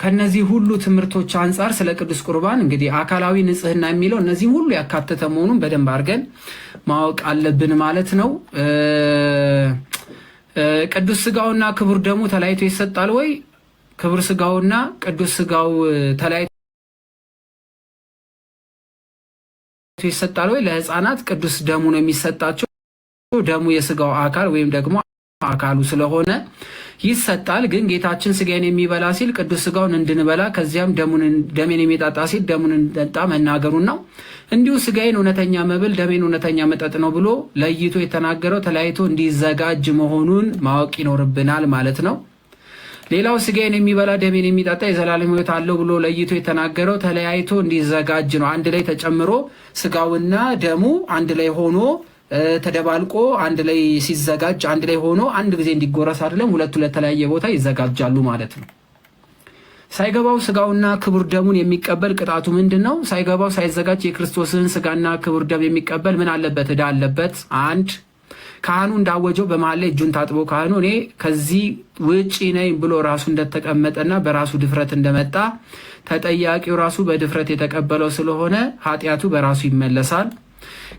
ከነዚህ ሁሉ ትምህርቶች አንጻር ስለ ቅዱስ ቁርባን እንግዲህ አካላዊ ንጽህና የሚለው እነዚህ ሁሉ ያካተተ መሆኑን በደንብ አድርገን ማወቅ አለብን ማለት ነው። ቅዱስ ስጋውና ክቡር ደሙ ተለያይቶ ይሰጣል ወይ? ክቡር ስጋውና ቅዱስ ስጋው ተለያይቶ ይሰጣል ወይ? ለህፃናት ቅዱስ ደሙ ነው የሚሰጣቸው። ደሙ የስጋው አካል ወይም ደግሞ አካሉ ስለሆነ ይሰጣል። ግን ጌታችን ስጋዬን የሚበላ ሲል ቅዱስ ስጋውን እንድንበላ ከዚያም ደሜን የሚጠጣ ሲል ደሙን እንድንጠጣ መናገሩን ነው። እንዲሁ ስጋዬን እውነተኛ መብል ደሜን እውነተኛ መጠጥ ነው ብሎ ለይቶ የተናገረው ተለያይቶ እንዲዘጋጅ መሆኑን ማወቅ ይኖርብናል ማለት ነው። ሌላው ስጋዬን የሚበላ ደሜን የሚጠጣ የዘላለም ሕይወት አለው ብሎ ለይቶ የተናገረው ተለያይቶ እንዲዘጋጅ ነው። አንድ ላይ ተጨምሮ ስጋውና ደሙ አንድ ላይ ሆኖ ተደባልቆ አንድ ላይ ሲዘጋጅ አንድ ላይ ሆኖ አንድ ጊዜ እንዲጎረስ አይደለም፣ ሁለቱ ለተለያየ ቦታ ይዘጋጃሉ ማለት ነው። ሳይገባው ስጋውና ክቡር ደሙን የሚቀበል ቅጣቱ ምንድን ነው? ሳይገባው ሳይዘጋጅ የክርስቶስን ስጋና ክቡር ደም የሚቀበል ምን አለበት? ዕዳ አለበት። አንድ ካህኑ እንዳወጀው በመሃል ላይ እጁን ታጥቦ ካህኑ እኔ ከዚህ ውጪ ነኝ ብሎ ራሱ እንደተቀመጠና በራሱ ድፍረት እንደመጣ ተጠያቂው ራሱ በድፍረት የተቀበለው ስለሆነ ኃጢአቱ በራሱ ይመለሳል።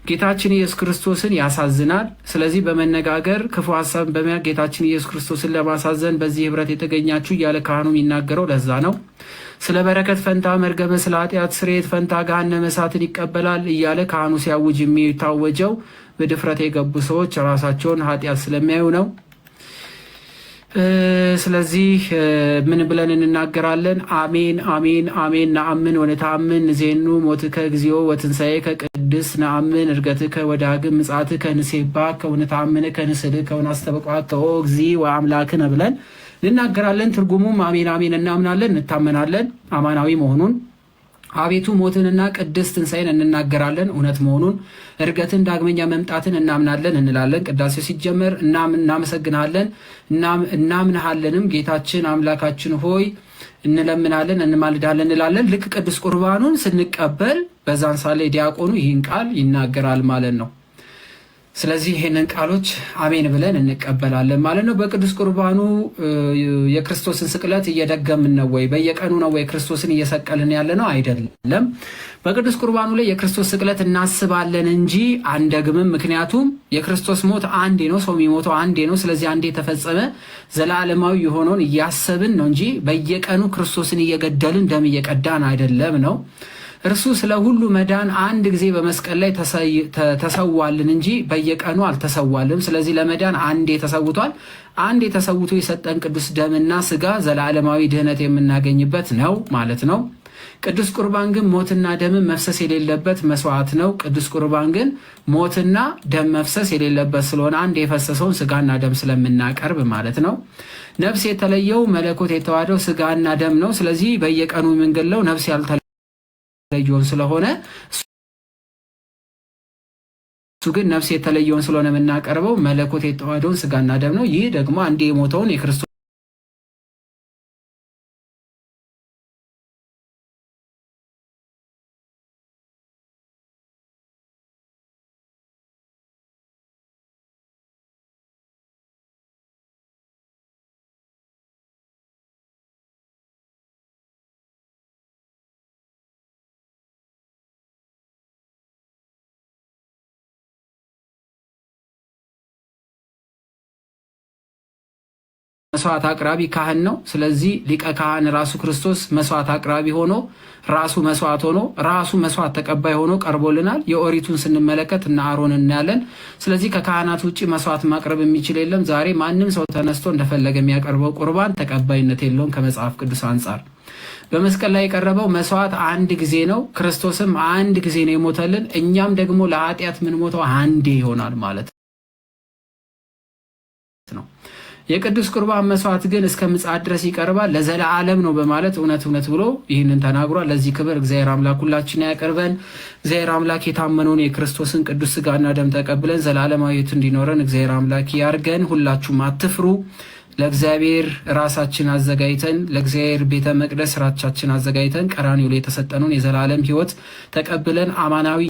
ጌታችን ኢየሱስ ክርስቶስን ያሳዝናል። ስለዚህ በመነጋገር ክፉ ሀሳብ በመያዝ ጌታችን ኢየሱስ ክርስቶስን ለማሳዘን በዚህ ህብረት የተገኛችሁ እያለ ካህኑ የሚናገረው ለዛ ነው። ስለ በረከት ፈንታ መርገመ፣ ስለ ኃጢአት ስርየት ፈንታ ገሃነመ እሳትን ይቀበላል እያለ ካህኑ ሲያውጅ የሚታወጀው በድፍረት የገቡ ሰዎች ራሳቸውን ኃጢአት ስለሚያዩ ነው። ስለዚህ ምን ብለን እንናገራለን? አሜን አሜን አሜን ነአምን ወነተአምን ዜኑ ሞትከ እግዚኦ ወትንሣኤከ ቅድስ ነአምን ዕርገትከ ወዳግም ምጽአትከ ንሴብሐከ ወነተአምንከ ንስእልከ ወናስተብቅዓከ ኦ እግዚእ ወአምላክነ ብለን እንናገራለን። ትርጉሙም አሜን አሜን እናምናለን፣ እንታመናለን አማናዊ መሆኑን። አቤቱ ሞትንና ቅድስ ትንሣኤን እንናገራለን እውነት መሆኑን። ዕርገትን ዳግመኛ መምጣትን እናምናለን እንላለን። ቅዳሴው ሲጀመር እናመሰግናለን እናምንሃለንም ጌታችን አምላካችን ሆይ እንለምናለን እንማልዳለን እንላለን። ልክ ቅዱስ ቁርባኑን ስንቀበል በዛን ሳለ ዲያቆኑ ይህን ቃል ይናገራል ማለት ነው። ስለዚህ ይህንን ቃሎች አሜን ብለን እንቀበላለን ማለት ነው። በቅዱስ ቁርባኑ የክርስቶስን ስቅለት እየደገምን ነው ወይ? በየቀኑ ነው ወይ ክርስቶስን እየሰቀልን ያለ ነው? አይደለም። በቅዱስ ቁርባኑ ላይ የክርስቶስ ስቅለት እናስባለን እንጂ አንደግምም። ምክንያቱም የክርስቶስ ሞት አንዴ ነው፣ ሰው የሚሞተው አንዴ ነው። ስለዚህ አንዴ የተፈጸመ ዘላለማዊ የሆነውን እያሰብን ነው እንጂ በየቀኑ ክርስቶስን እየገደልን ደም እየቀዳን አይደለም ነው። እርሱ ስለ ሁሉ መዳን አንድ ጊዜ በመስቀል ላይ ተሰዋልን እንጂ በየቀኑ አልተሰዋልም። ስለዚህ ለመዳን አንዴ ተሰውቷል። አንዴ ተሰውቶ የሰጠን ቅዱስ ደምና ስጋ ዘላለማዊ ድህነት የምናገኝበት ነው ማለት ነው። ቅዱስ ቁርባን ግን ሞትና ደም መፍሰስ የሌለበት መስዋዕት ነው። ቅዱስ ቁርባን ግን ሞትና ደም መፍሰስ የሌለበት ስለሆነ አንድ የፈሰሰውን ስጋና ደም ስለምናቀርብ ማለት ነው። ነፍስ የተለየው መለኮት የተዋሃደው ስጋና ደም ነው። ስለዚህ በየቀኑ የምንገለው ነፍስ ያልተለየውን ስለሆነ እሱ ግን ነፍስ የተለየውን ስለሆነ የምናቀርበው መለኮት የተዋሃደውን ስጋና ደም ነው። ይህ ደግሞ አንዴ የሞተውን የክርስቶስ መስዋዕት አቅራቢ ካህን ነው። ስለዚህ ሊቀ ካህን ራሱ ክርስቶስ መስዋዕት አቅራቢ ሆኖ ራሱ መስዋዕት ሆኖ ራሱ መስዋዕት ተቀባይ ሆኖ ቀርቦልናል። የኦሪቱን ስንመለከት እና አሮን እናያለን። ስለዚህ ከካህናት ውጭ መስዋዕት ማቅረብ የሚችል የለም። ዛሬ ማንም ሰው ተነስቶ እንደፈለገ የሚያቀርበው ቁርባን ተቀባይነት የለውም ከመጽሐፍ ቅዱስ አንጻር። በመስቀል ላይ የቀረበው መስዋዕት አንድ ጊዜ ነው። ክርስቶስም አንድ ጊዜ ነው የሞተልን። እኛም ደግሞ ለኃጢአት ምን ሞተው አንዴ ይሆናል ማለት ነው። የቅዱስ ቁርባን መስዋዕት ግን እስከ ምጽአት ድረስ ይቀርባል፣ ለዘላለም ነው በማለት እውነት እውነት ብሎ ይህንን ተናግሯል። ለዚህ ክብር እግዚአብሔር አምላክ ሁላችን ያቀርበን። እግዚአብሔር አምላክ የታመነውን የክርስቶስን ቅዱስ ስጋና ደም ተቀብለን ዘላለማዊ ሕይወት እንዲኖረን እግዚአብሔር አምላክ ያርገን። ሁላችሁም አትፍሩ። ለእግዚአብሔር ራሳችን አዘጋጅተን ለእግዚአብሔር ቤተ መቅደስ ራሳችን አዘጋጅተን ቀራንዮ ላይ የተሰጠነውን የዘላለም ሕይወት ተቀብለን አማናዊ